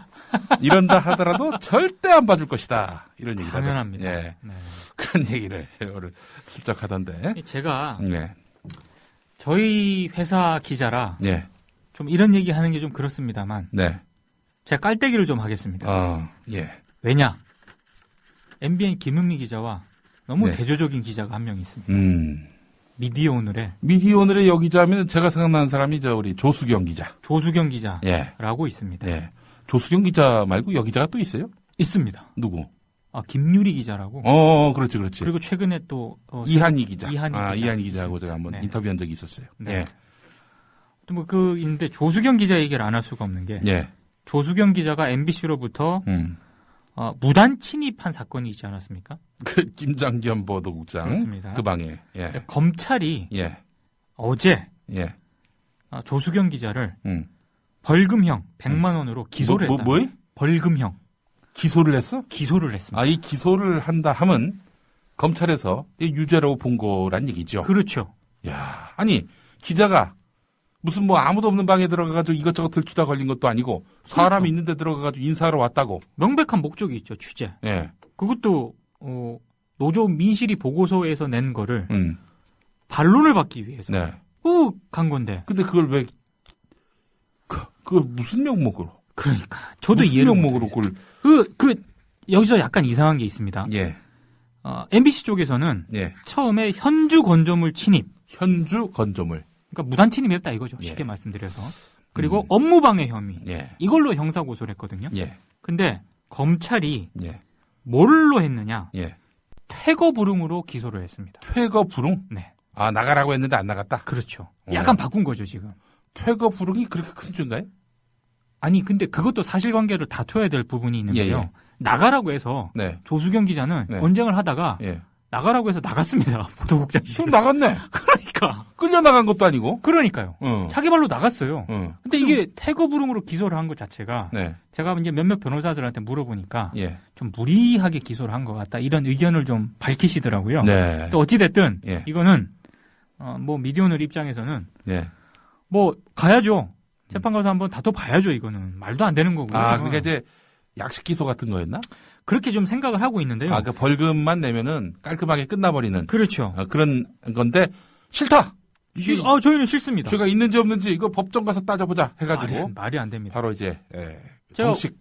S1: 이런다 하더라도 절대 안 봐줄 것이다. 이런 얘기를
S2: 당연합니다.
S1: 예.
S2: 네.
S1: 그런 얘기를 슬쩍 하던데.
S2: 제가
S1: 네.
S2: 저희 회사 기자라
S1: 네.
S2: 좀 이런 얘기 하는 게 좀 그렇습니다만
S1: 네.
S2: 제가 깔때기를 좀 하겠습니다.
S1: 예.
S2: 왜냐? MBN 김은미 기자와 너무
S1: 네.
S2: 대조적인 기자가 한 명 있습니다. 미디어 오늘의
S1: 여기자면 제가 생각나는 사람이 우리 조수경 기자.
S2: 조수경 기자라고 있습니다.
S1: 예. 조수경 기자 말고 여기자가 또 있어요?
S2: 있습니다.
S1: 누구?
S2: 김유리 기자라고.
S1: 그렇지.
S2: 그리고 최근에 또
S1: 이한희 기자.
S2: 이한희
S1: 기자하고 제가 한번 인터뷰한 적이 있었어요.
S2: 네.
S1: 예.
S2: 또 있는데 조수경 기자 얘기를 안 할 수가 없는 게 조수경 기자가 MBC로부터 무단 침입한 사건이 있지 않았습니까?
S1: 그 김장겸 보도국장.
S2: 그렇습니다.
S1: 그 방에. 예.
S2: 검찰이 어제 조수경 기자를 벌금형 100만 원으로 기소를 했다. 벌금형.
S1: 기소를 했어?
S2: 기소를 했습니다.
S1: 이 기소를 한다 하면 검찰에서 유죄라고 본 거란 얘기죠.
S2: 그렇죠.
S1: 야, 아니 기자가 무슨 뭐 아무도 없는 방에 들어가가지고 이것저것 들추다 걸린 것도 아니고 사람이 있는데 들어가가지고 인사하러 왔다고.
S2: 명백한 목적이 있죠. 취재.
S1: 예.
S2: 그것도 노조 민실이 보고서에서 낸 거를 반론을 받기 위해서 간 건데.
S1: 근데 그걸 왜 그걸 무슨 명목으로?
S2: 그러니까 저도 이해를
S1: 명목으로 그걸
S2: 여기서 약간 이상한 게 있습니다.
S1: 예.
S2: MBC 쪽에서는 처음에 현주 건조물 침입. 그러니까 무단 침입했다 이거죠. 쉽게 말씀드려서. 그리고 업무방해 혐의. 이걸로 형사 고소를 했거든요. 근데 검찰이 뭘로 했느냐? 퇴거 불응으로 기소를 했습니다.
S1: 퇴거 불응?
S2: 네.
S1: 나가라고 했는데 안 나갔다?
S2: 그렇죠. 약간 바꾼 거죠, 지금.
S1: 퇴거 불응이 그렇게 큰 죄인가요?
S2: 아니, 근데 그것도 사실관계를 다퉈야 될 부분이 있는데요. 나가라고 해서 조수경 기자는 언쟁을 하다가 나가라고 해서 나갔습니다. 보도국장실.
S1: 그럼 나갔네.
S2: 그러니까.
S1: 끌려 나간 것도 아니고.
S2: 그러니까요. 자기 발로 나갔어요. 근데 이게 퇴거 불응으로 기소를 한 것 자체가 제가 이제 몇몇 변호사들한테 물어보니까 좀 무리하게 기소를 한 것 같다. 이런 의견을 좀 밝히시더라고요. 또 어찌됐든 이거는 뭐 미디어오늘 입장에서는 뭐 가야죠. 재판 가서 한번 다퉈봐야죠. 이거는 말도 안 되는 거고요.
S1: 그러니까 이제 약식 기소 같은 거였나?
S2: 그렇게 좀 생각을 하고 있는데요.
S1: 그 벌금만 내면은 깔끔하게 끝나버리는.
S2: 그렇죠.
S1: 그런 건데 싫다.
S2: 저희는 싫습니다.
S1: 죄가 있는지 없는지 이거 법정 가서 따져보자 해가지고
S2: 말이 안 됩니다.
S1: 바로 이제 정식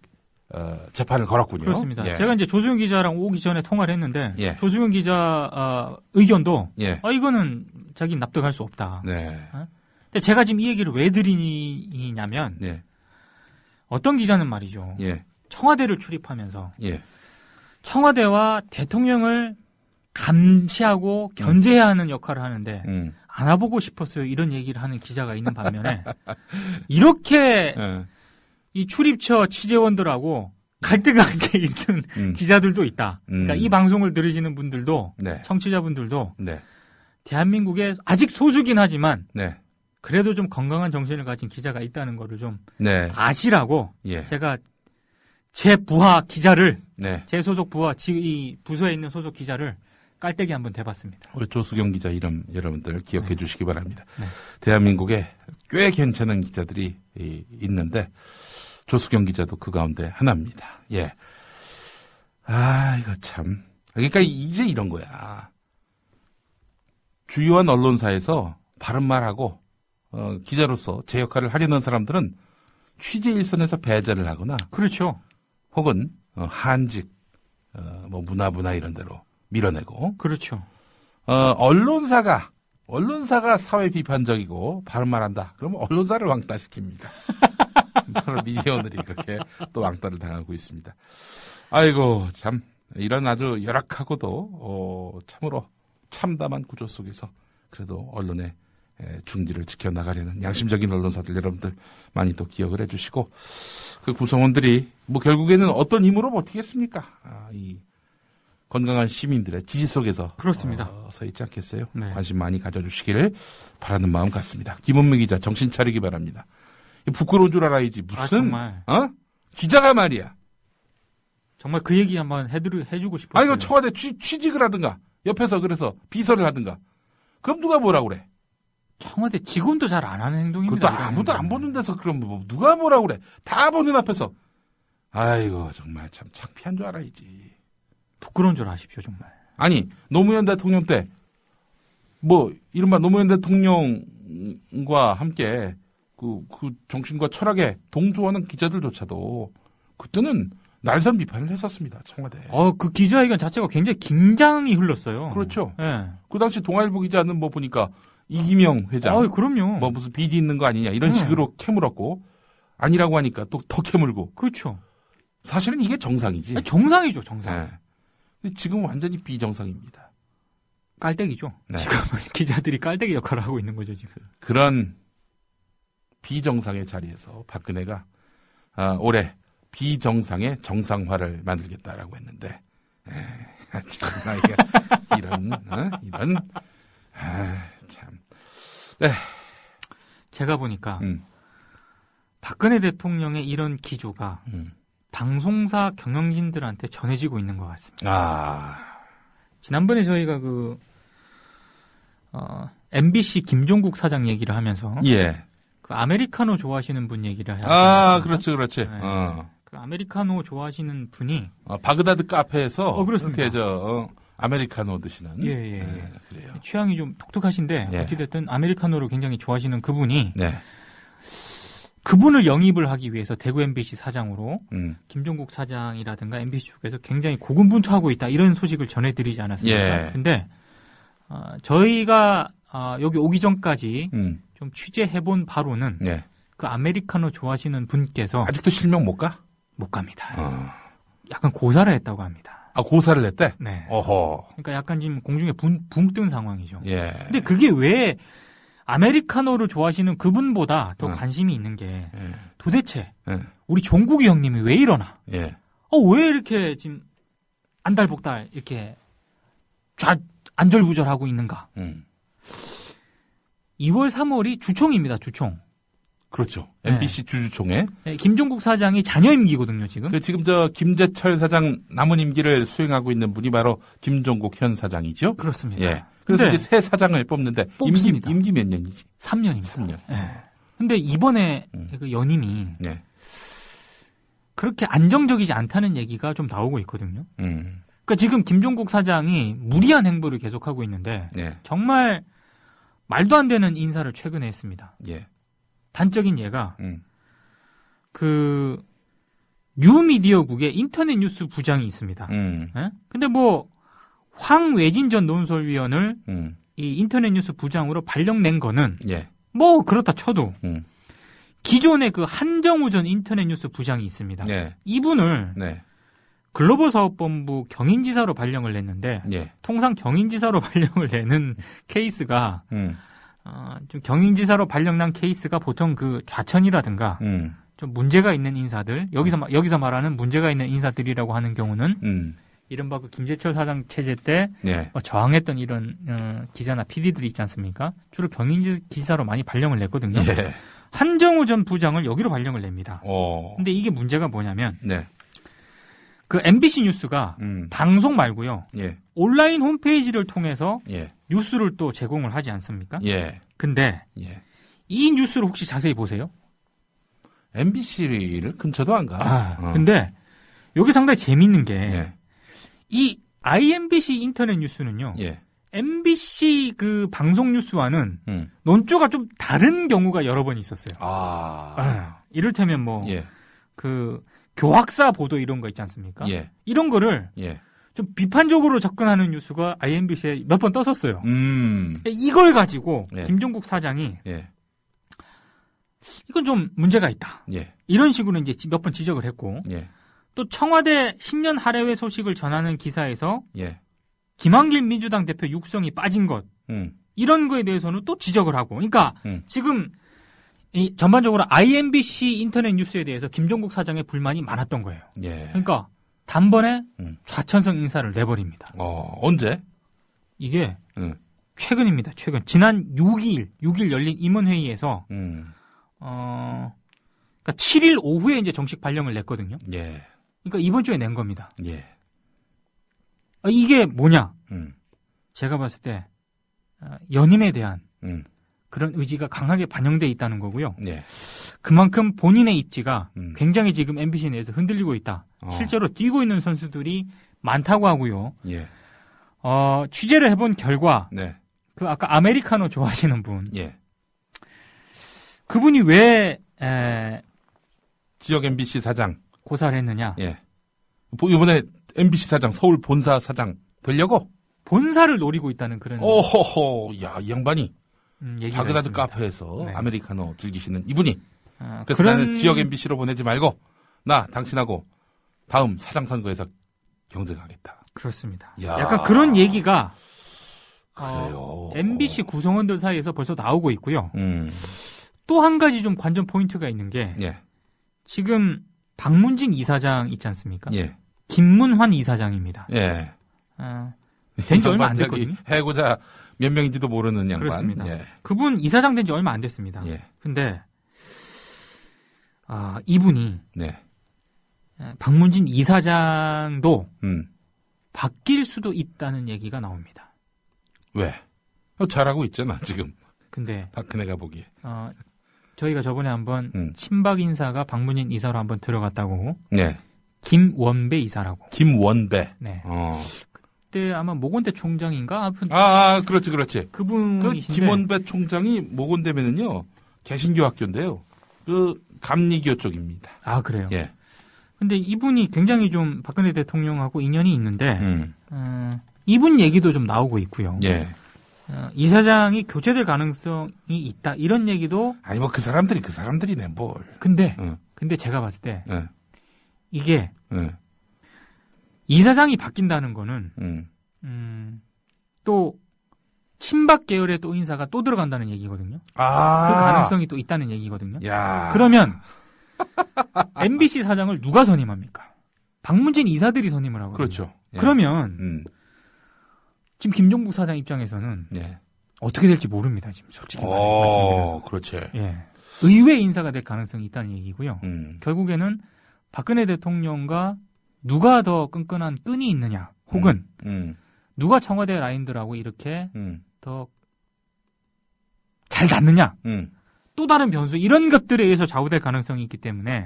S1: 재판을 걸었군요.
S2: 그렇습니다. 제가 이제 조수경 기자랑 오기 전에 통화를 했는데 조수경 기자 의견도 이거는 자기 납득할 수 없다. 근데 제가 지금 이 얘기를 왜 드리냐면 어떤 기자는 말이죠. 청와대를 출입하면서 청와대와 대통령을 감시하고 견제해야 하는 역할을 하는데 안 와보고 싶었어요. 이런 얘기를 하는 기자가 있는 반면에 이렇게 이 출입처 취재원들하고 갈등하게 있는 기자들도 있다. 그러니까 이 방송을 들으시는 분들도 청취자분들도 대한민국에 아직 소수긴 하지만 그래도 좀 건강한 정신을 가진 기자가 있다는 거를 좀 아시라고 제가 제 부하 기자를 제 소속 부하 이 부서에 있는 소속 기자를 깔때기 한번 대봤습니다.
S1: 우리 조수경 기자 이름 여러분들 기억해 주시기 바랍니다. 대한민국에 꽤 괜찮은 기자들이 있는데 조수경 기자도 그 가운데 하나입니다. 이거 참. 그러니까 이제 이런 거야. 주요한 언론사에서 바른 말하고 기자로서 제 역할을 하려는 사람들은 취재 일선에서 배제를 하거나
S2: 그렇죠.
S1: 혹은 한직 뭐 문화부나 이런 데로 밀어내고
S2: 그렇죠.
S1: 언론사가 사회 비판적이고 바른 말한다. 그러면 언론사를 왕따시킵니다. 그런 미디어들이 그렇게 또 왕따를 당하고 있습니다. 아이고 참 이런 아주 열악하고도 참으로 참담한 구조 속에서 그래도 언론의 중지를 지켜나가려는 양심적인 언론사들 여러분들 많이 또 기억을 해주시고 그 구성원들이 뭐 결국에는 어떤 힘으로 버티겠습니까? 이 건강한 시민들의 지지 속에서
S2: 그렇습니다.
S1: 서 있지 않겠어요? 관심 많이 가져주시기를 바라는 마음 같습니다. 김원미 기자 정신 차리기 바랍니다. 부끄러운 줄 알아야지 무슨
S2: 정말.
S1: 기자가 말이야.
S2: 정말 그 얘기 한번 해주고 싶어요.
S1: 이거 청와대 취직을 하든가 옆에서 그래서 비서를 하든가 그럼 누가 뭐라 그래?
S2: 청와대 직원도 잘 안 하는 행동입니다.
S1: 그것도 아무도 안 보는 데서 그럼 뭐 누가 뭐라 그래? 다 보는 앞에서. 아이고 정말 참 창피한 줄 알아야지.
S2: 부끄러운 줄 아십시오 정말.
S1: 아니 노무현 대통령 때 뭐 이른바 노무현 대통령과 함께 그 정신과 철학에 동조하는 기자들조차도 그때는 날선 비판을 했었습니다. 청와대.
S2: 그 기자회견 자체가 굉장히 긴장이 흘렀어요.
S1: 그렇죠.
S2: 네.
S1: 그 당시 동아일보 기자는 뭐 보니까 이기명 회장.
S2: 그럼요.
S1: 뭐 무슨 비리 있는 거 아니냐 이런 식으로 캐물었고 아니라고 하니까 또 더 캐물고.
S2: 그렇죠.
S1: 사실은 이게 정상이지.
S2: 정상이죠, 정상.
S1: 네. 근데 지금 완전히 비정상입니다.
S2: 깔때기죠.
S1: 네.
S2: 지금 기자들이 깔때기 역할을 하고 있는 거죠, 지금.
S1: 그런 비정상의 자리에서 박근혜가 올해 비정상의 정상화를 만들겠다라고 했는데, 정말 이런, 참. 네.
S2: 제가 보니까, 박근혜 대통령의 이런 기조가, 방송사 경영진들한테 전해지고 있는 것 같습니다. 지난번에 저희가 MBC 김종국 사장 얘기를 하면서,
S1: 예.
S2: 그 아메리카노 좋아하시는 분 얘기를 하셨어요.
S1: 그렇지.
S2: 네. 그 아메리카노 좋아하시는 분이
S1: 바그다드 카페에서
S2: 그렇습니다.
S1: 이렇게 아메리카노 드시는.
S2: 예.
S1: 그래요.
S2: 취향이 좀 독특하신데
S1: 예.
S2: 어찌됐든 아메리카노를 굉장히 좋아하시는 그분이
S1: 네.
S2: 그분을 영입을 하기 위해서 대구 MBC 사장으로 김종국 사장이라든가 MBC 쪽에서 굉장히 고군분투하고 있다 이런 소식을 전해드리지 않았습니까?
S1: 예.
S2: 근데 저희가 여기 오기 전까지 좀 취재해본 바로는
S1: 네.
S2: 그 아메리카노 좋아하시는 분께서
S1: 아직도 실명 못 가?
S2: 못 갑니다. 약간 고사를 했다고 합니다.
S1: 고사를 했대?
S2: 네.
S1: 어허.
S2: 그러니까 약간 지금 공중에 붕 뜬 상황이죠.
S1: 예.
S2: 근데 그게 왜 아메리카노를 좋아하시는 그분보다 더 관심이 있는 게 도대체 우리 종국이 형님이 왜 이러나?
S1: 예.
S2: 왜 이렇게 지금 안달복달 이렇게 안절부절하고 있는가? 2월, 3월이 주총입니다. 주총.
S1: 그렇죠. MBC 주주총회.
S2: 네, 김종국 사장이 자녀 임기거든요, 지금.
S1: 지금 김재철 사장 남은 임기를 수행하고 있는 분이 바로 김종국 현 사장이죠.
S2: 그렇습니다.
S1: 예. 그래서 이제 새 사장을 뽑는데
S2: 뽑습니다.
S1: 임기 몇 년이지?
S2: 3년입니다.
S1: 3년.
S2: 네. 근데 이번에 그 연임이 그렇게 안정적이지 않다는 얘기가 좀 나오고 있거든요. 그러니까 지금 김종국 사장이 무리한 행보를 계속하고 있는데 정말 말도 안 되는 인사를 최근에 했습니다.
S1: 예.
S2: 단적인 예가 그 뉴미디어국의 인터넷 뉴스 부장이 있습니다. 예? 근데 황외진 전 논설위원을 이 인터넷 뉴스 부장으로 발령낸 거는 그렇다 쳐도 기존에 그 한정우 전 인터넷 뉴스 부장이 있습니다. 이분을 글로벌 사업본부 경인지사로 발령을 냈는데 통상 경인지사로 발령을 내는 케이스가 좀 경인지사로 발령난 케이스가 보통 그 좌천이라든가 좀 문제가 있는 인사들 여기서 말하는 문제가 있는 인사들이라고 하는 경우는 이른바 그 김재철 사장 체제 때 저항했던 이런 기자나 PD들이 있지 않습니까? 주로 경인지사로 많이 발령을 냈거든요. 한정우 전 부장을 여기로 발령을 냅니다. 근데 이게 문제가 뭐냐면 그 MBC 뉴스가 방송 말고요. 온라인 홈페이지를 통해서 뉴스를 또 제공을 하지 않습니까? 근데 이 뉴스를 혹시 자세히 보세요.
S1: MBC를 근처도 안 가.
S2: 근데 여기 상당히 재밌는 게 이 IMBC 인터넷 뉴스는요. MBC 그 방송 뉴스와는 논조가 좀 다른 경우가 여러 번 있었어요. 이를테면 그 교학사 보도 이런 거 있지 않습니까? 이런 거를 좀 비판적으로 접근하는 뉴스가 IMBC에 몇 번 떴었어요. 이걸 가지고 김종국 사장이 이건 좀 문제가 있다. 이런 식으로 이제 몇 번 지적을 했고 또 청와대 신년 할애회 소식을 전하는 기사에서 김한길 민주당 대표 육성이 빠진 것 이런 거에 대해서는 또 지적을 하고 그러니까 지금 이 전반적으로 IMBC 인터넷 뉴스에 대해서 김종국 사장의 불만이 많았던 거예요. 그러니까 단번에 좌천성 인사를 내버립니다.
S1: 언제?
S2: 이게 최근입니다. 최근 지난 6일 열린 임원회의에서 그러니까 7일 오후에 이제 정식 발령을 냈거든요. 그러니까 이번 주에 낸 겁니다. 이게 뭐냐? 제가 봤을 때 연임에 대한 그런 의지가 강하게 반영돼 있다는 거고요. 그만큼 본인의 입지가 굉장히 지금 MBC 내에서 흔들리고 있다. 실제로 뛰고 있는 선수들이 많다고 하고요. 취재를 해본 결과 그 아까 아메리카노 좋아하시는 분 그분이 왜
S1: 지역 MBC 사장
S2: 고사를 했느냐?
S1: 예. 이번에 MBC 사장, 서울 본사 사장 되려고?
S2: 본사를 노리고 있다는 그런.
S1: 오호호, 야, 이 양반이. 바그다드
S2: 있습니다.
S1: 카페에서
S2: 네.
S1: 아메리카노 즐기시는 이분이. 그래서
S2: 그런-
S1: 나는 지역 MBC로 보내지 말고, 나 당신하고 다음 사장 선거에서 경쟁하겠다.
S2: 그렇습니다.
S1: 야.
S2: 약간 그런 얘기가
S1: 그래요.
S2: MBC 구성원들 사이에서 벌써 나오고 있고요. 또 한 가지 좀 관전 포인트가 있는 게
S1: 예.
S2: 지금 박문진 이사장 있지 않습니까?
S1: 예.
S2: 김문환 이사장입니다.
S1: 예.
S2: 된 지 얼마 안
S1: 저기
S2: 됐거든요.
S1: 해고자 몇 명인지도 모르는 양반.
S2: 그렇습니다.
S1: 예.
S2: 그분 이사장 된 지 얼마 안 됐습니다.
S1: 예.
S2: 근데 이분이
S1: 네.
S2: 박문진 이사장도
S1: 음.
S2: 바뀔 수도 있다는 얘기가 나옵니다.
S1: 왜? 잘하고 있잖아, 지금.
S2: 근데
S1: 박근혜가 보기에.
S2: 저희가 저번에 한번 친박 인사가 박문진 이사로 한번 들어갔다고.
S1: 네.
S2: 김원배 이사라고.
S1: 김원배.
S2: 네. 그때 아마 모건대 총장인가?
S1: 그렇지.
S2: 그분이신데.
S1: 그 김원배 총장이 모건대면은요, 개신교 학교인데요. 그 감리교 쪽입니다.
S2: 아, 그래요?
S1: 예.
S2: 근데 이분이 굉장히 좀 박근혜 대통령하고 인연이 있는데, 이분 얘기도 좀 나오고 있고요.
S1: 예.
S2: 이사장이 교체될 가능성이 있다. 이런 얘기도.
S1: 아니, 뭐 그 사람들이네, 뭘.
S2: 근데 제가 봤을 때,
S1: 예.
S2: 이게, 이사장이 바뀐다는 거는, 또, 친박 계열의 또 인사가 또 들어간다는 얘기거든요. 그 가능성이 또 있다는 얘기거든요.
S1: 야.
S2: 그러면, MBC 사장을 누가 선임합니까? 박문진 이사들이 선임을 하거든요.
S1: 그렇죠. 예.
S2: 그러면, 지금 김종국 사장 입장에서는, 어떻게 될지 모릅니다, 지금 솔직히 말씀드려서.
S1: 그렇지.
S2: 예. 의외 인사가 될 가능성이 있다는 얘기고요. 결국에는 박근혜 대통령과 누가 더 끈끈한 끈이 있느냐, 혹은 누가 청와대 라인들하고 이렇게 더 잘 닿느냐, 또 다른 변수, 이런 것들에 의해서 좌우될 가능성이 있기 때문에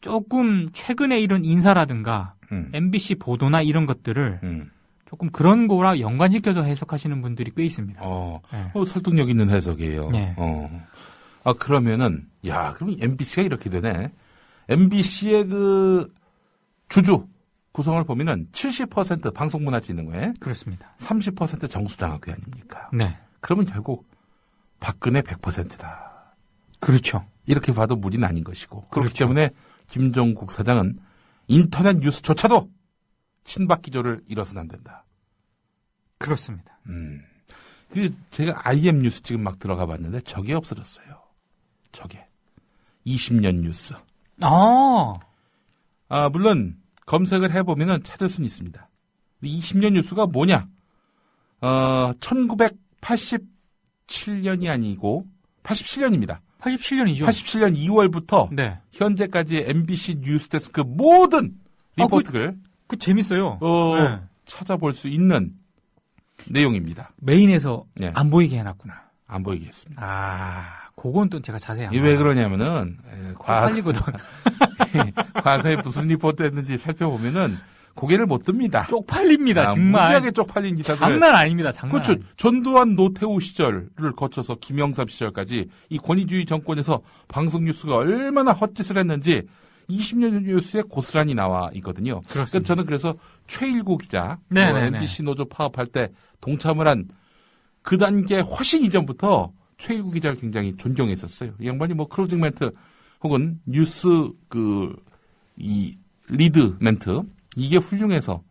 S2: 조금 최근에 이런 인사라든가 MBC 보도나 이런 것들을 조금 그런 거랑 연관시켜서 해석하시는 분들이 꽤 있습니다.
S1: 설득력 있는 해석이에요.
S2: 네.
S1: 그러면은, 그럼 MBC가 이렇게 되네. MBC의 그 주주 구성을 보면은 70% 방송문화진흥회.
S2: 그렇습니다.
S1: 30% 정수장학회 아닙니까?
S2: 네.
S1: 그러면 결국 박근혜 100%다.
S2: 그렇죠.
S1: 이렇게 봐도 무리는 아닌 것이고. 그렇기
S2: 그렇죠.
S1: 때문에 김종국 사장은 인터넷 뉴스조차도 친박 기조를 잃어서는 안 된다.
S2: 그렇습니다.
S1: 제가 IM 뉴스 지금 막 들어가 봤는데 저게 없어졌어요. 저게. 20년 뉴스. 물론 검색을 해보면은 찾을 수는 있습니다. 20년 뉴스가 뭐냐? 1987년이 아니고 87년입니다.
S2: 87년이죠.
S1: 87년 2월부터
S2: 네.
S1: 현재까지 MBC 뉴스데스크 모든 리포트를
S2: 재밌어요. 네.
S1: 찾아볼 수 있는 내용입니다.
S2: 메인에서 안 보이게 해놨구나.
S1: 안 보이게 했습니다.
S2: 그건 또 제가 자세히 안
S1: 이게 왜 그러냐면은
S2: 쪽팔리거든.
S1: 과거에 무슨 리포트 했는지 살펴보면은 고개를 못 듭니다.
S2: 쪽팔립니다. 정말.
S1: 무지하게 쪽팔린 기사들.
S2: 장난 아닙니다. 장난.
S1: 그렇죠. 전두환 노태우 시절을 거쳐서 김영삼 시절까지 이 권위주의 정권에서 방송 뉴스가 얼마나 헛짓을 했는지 20년 뉴스에 고스란히 나와 있거든요. 그러니까 저는 그래서 최일구 기자, MBC 노조 파업할 때 동참을 한 그 단계 훨씬 이전부터 최일구 기자를 굉장히 존경했었어요. 이 양반이 뭐 클로징 멘트 혹은 뉴스 이 리드 멘트 이게 훌륭해서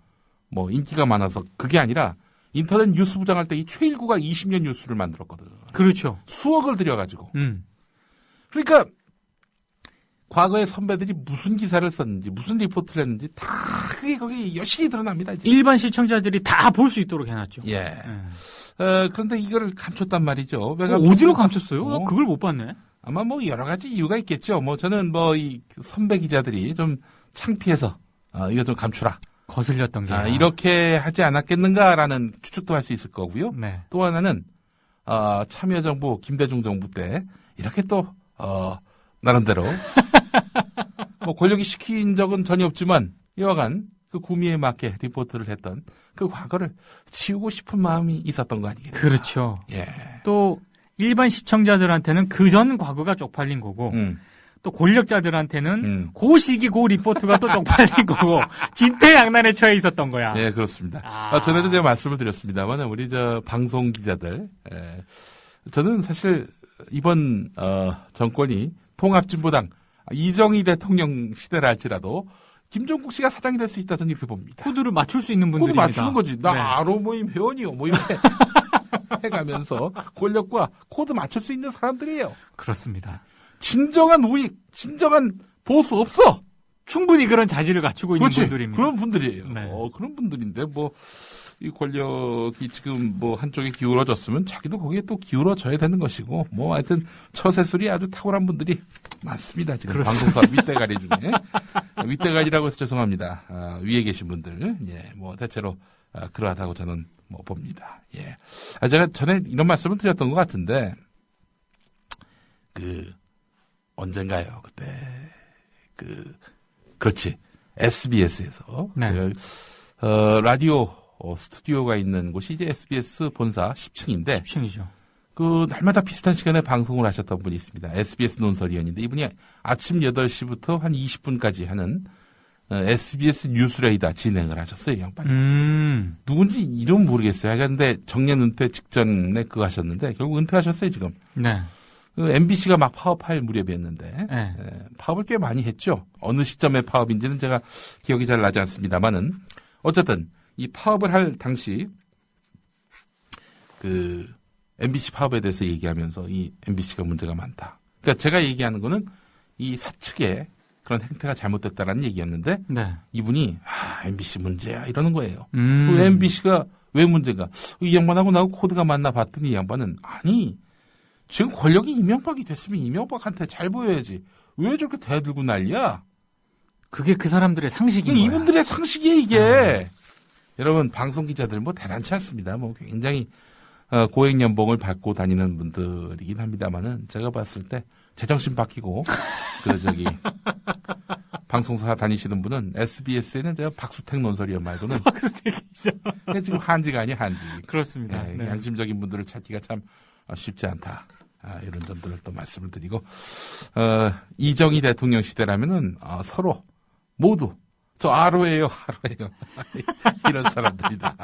S1: 뭐 인기가 많아서 그게 아니라 인터넷 뉴스 부장할 때 이 최일구가 20년 뉴스를 만들었거든.
S2: 그렇죠.
S1: 수억을 들여가지고. 그러니까 과거의 선배들이 무슨 기사를 썼는지 무슨 리포트를 했는지 다 그게 거기 여실히 드러납니다. 이제.
S2: 일반 시청자들이 다 볼 수 있도록 해놨죠.
S1: 예. 그런데 이거를 감췄단 말이죠. 왜
S2: 어디로 감췄어요? 나 그걸 못 봤네.
S1: 아마 뭐 여러 가지 이유가 있겠죠. 뭐 저는 뭐 이 선배 기자들이 좀 창피해서 이거 좀 감추라.
S2: 거슬렸던 게.
S1: 이렇게 하지 않았겠는가라는 추측도 할 수 있을 거고요.
S2: 네.
S1: 또 하나는 참여정부 김대중 정부 때 이렇게 또 나름대로 뭐 권력이 시킨 적은 전혀 없지만 여하간 그 구미에 맞게 리포트를 했던 그 과거를 지우고 싶은 마음이 있었던 거 아니겠어요?
S2: 그렇죠.
S1: 예.
S2: 또 일반 시청자들한테는 그 전 과거가 쪽팔린 거고 또 권력자들한테는 그 시기 그 리포트가 또 쪽팔린 거고 진퇴양난에 처해 있었던 거야.
S1: 네, 그렇습니다. 전에도 제가 말씀을 드렸습니다만 우리 방송 기자들, 저는 사실 이번 정권이 통합진보당 이정희 대통령 시대라 할지라도 김종국 씨가 사장이 될 수 있다 저는 이렇게 봅니다.
S2: 코드를 맞출 수 있는 분들입니다.
S1: 코드 맞추는 거지. 나
S2: 네.
S1: 아로 모임 회원이요. 뭐 이렇게 해가면서 권력과 코드 맞출 수 있는 사람들이에요.
S2: 그렇습니다.
S1: 진정한 우익, 진정한 보수 없어.
S2: 충분히 그런 자질을 갖추고 있는 분들입니다.
S1: 그런 분들이에요.
S2: 네.
S1: 그런 분들인데 이 권력이 지금 한쪽에 기울어졌으면 자기도 거기에 또 기울어져야 되는 것이고 하여튼 처세술이 아주 탁월한 분들이 많습니다. 지금 방송사 윗대가리 중에 윗대가리라고 해서 죄송합니다. 위에 계신 분들 대체로 그러하다고 저는 봅니다. 예. 제가 전에 이런 말씀을 드렸던 것 같은데 언젠가요 그때 그렇지 SBS에서
S2: 네.
S1: 라디오 스튜디오가 있는 곳이 이제 SBS 본사 10층인데
S2: 10층이죠.
S1: 날마다 비슷한 시간에 방송을 하셨던 분이 있습니다. SBS 논설위원인데 이분이 아침 8시부터 한 20분까지 하는 SBS 뉴스레이더 진행을 하셨어요, 양반이. 누군지 이름 모르겠어요. 근데 정년 은퇴 직전에 그거 하셨는데 결국 은퇴하셨어요, 지금.
S2: 네.
S1: MBC가 막 파업할 무렵이었는데
S2: 네.
S1: 파업을 꽤 많이 했죠. 어느 시점의 파업인지는 제가 기억이 잘 나지 않습니다만은 어쨌든 이 파업을 할 당시 MBC 파업에 대해서 얘기하면서 이 MBC가 문제가 많다. 그러니까 제가 얘기하는 거는 이 사측의 그런 행태가 잘못됐다라는 얘기였는데
S2: 네.
S1: 이분이 MBC 문제야 이러는 거예요. MBC가 왜 문제가? 이 양반하고 나하고 코드가 맞나 봤더니 이 양반은 아니 지금 권력이 이명박이 됐으면 이명박한테 잘 보여야지. 왜 저렇게 대들고 난리야?
S2: 그게 그 사람들의 상식인 거야.
S1: 이분들의 상식이에요 이게. 여러분 방송 기자들 대단치 않습니다. 굉장히 고액 연봉을 받고 다니는 분들이긴 합니다만은 제가 봤을 때 제정신 바뀌고 방송사 다니시는 분은 SBS에는 제가 박수택 논설위원 말고는
S2: 박수택이죠.
S1: 지금 한지가 아니야 한지.
S2: 그렇습니다. 네.
S1: 양심적인 분들을 찾기가 참 쉽지 않다. 이런 점들을 또 말씀을 드리고 이정희 대통령 시대라면은 서로 모두 저 아로예요. 이런 사람들이다.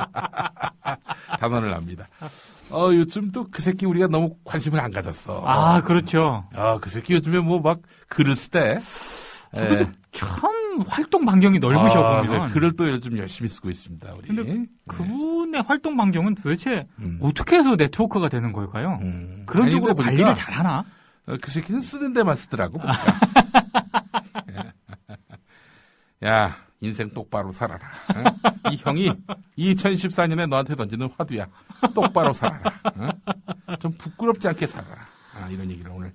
S1: 단언을 합니다. 요즘 또 그 새끼 우리가 너무 관심을 안 가졌어.
S2: 그렇죠.
S1: 그 새끼 요즘에 막 글을 쓰대.
S2: 참 활동 반경이 넓으셔 보면.
S1: 네, 글을 또 요즘 열심히 쓰고 있습니다. 우리.
S2: 근데 그분의 활동 반경은 도대체 어떻게 해서 네트워크가 되는 걸까요? 그런 쪽으로 관리를 잘하나?
S1: 그 새끼는 쓰는 데만 쓰더라고. 야, 인생 똑바로 살아라. 이 형이 2014년에 너한테 던지는 화두야. 똑바로 살아라. 좀 부끄럽지 않게 살아라. 이런 얘기를 오늘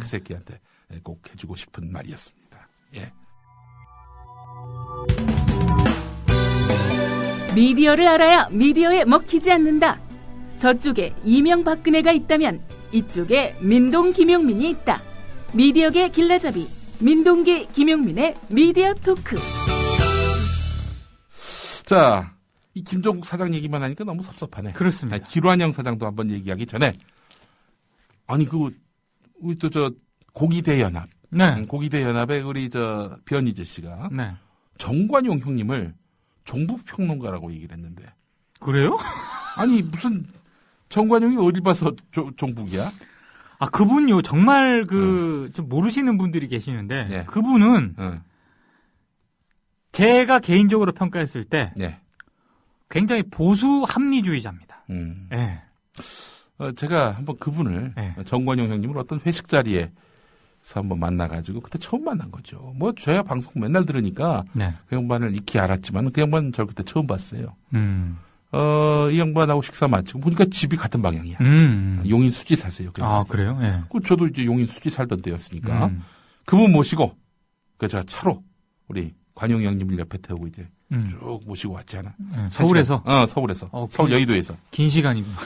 S1: 그 새끼한테 꼭 해주고 싶은 말이었습니다. 예.
S14: 미디어를 알아야 미디어에 먹히지 않는다. 저쪽에 이명박근혜가 있다면 이쪽에 민동 김용민이 있다. 미디어계 길라잡이 민동기 김용민의 미디어 토크.
S1: 자, 이 김종국 사장 얘기만 하니까 너무 섭섭하네.
S2: 그렇습니다.
S1: 기루한영 사장도 한번 얘기하기 전에 아니 우리 또 고기대 연합.
S2: 네.
S1: 고기대 연합의 우리 변희재 씨가
S2: 네.
S1: 정관용 형님을 종북평론가라고 얘기를 했는데.
S2: 그래요?
S1: 아니 무슨 정관용이 어디 봐서 종북이야?
S2: 그분요 정말 좀 모르시는 분들이 계시는데
S1: 네.
S2: 그분은 제가 개인적으로 평가했을 때 굉장히 보수 합리주의자입니다. 네.
S1: 제가 한번 그분을 정관용 형님을 어떤 회식 자리에서 한번 만나가지고 그때 처음 만난 거죠. 저야 방송 맨날 들으니까 그 양반을 익히 알았지만 그 양반 저 그때 처음 봤어요. 이 양반하고 식사 마치고 보니까 집이 같은 방향이야. 용인 수지 사세요.
S2: 그래요? 예.
S1: 저도 이제 용인 수지 살던 때였으니까 그분 모시고 제가 차로 우리 관용 형님을 옆에 태우고 이제 쭉 모시고 왔잖아.
S2: 서울에서?
S1: 서울에서. 서울 여의도에서.
S2: 긴 시간이구나.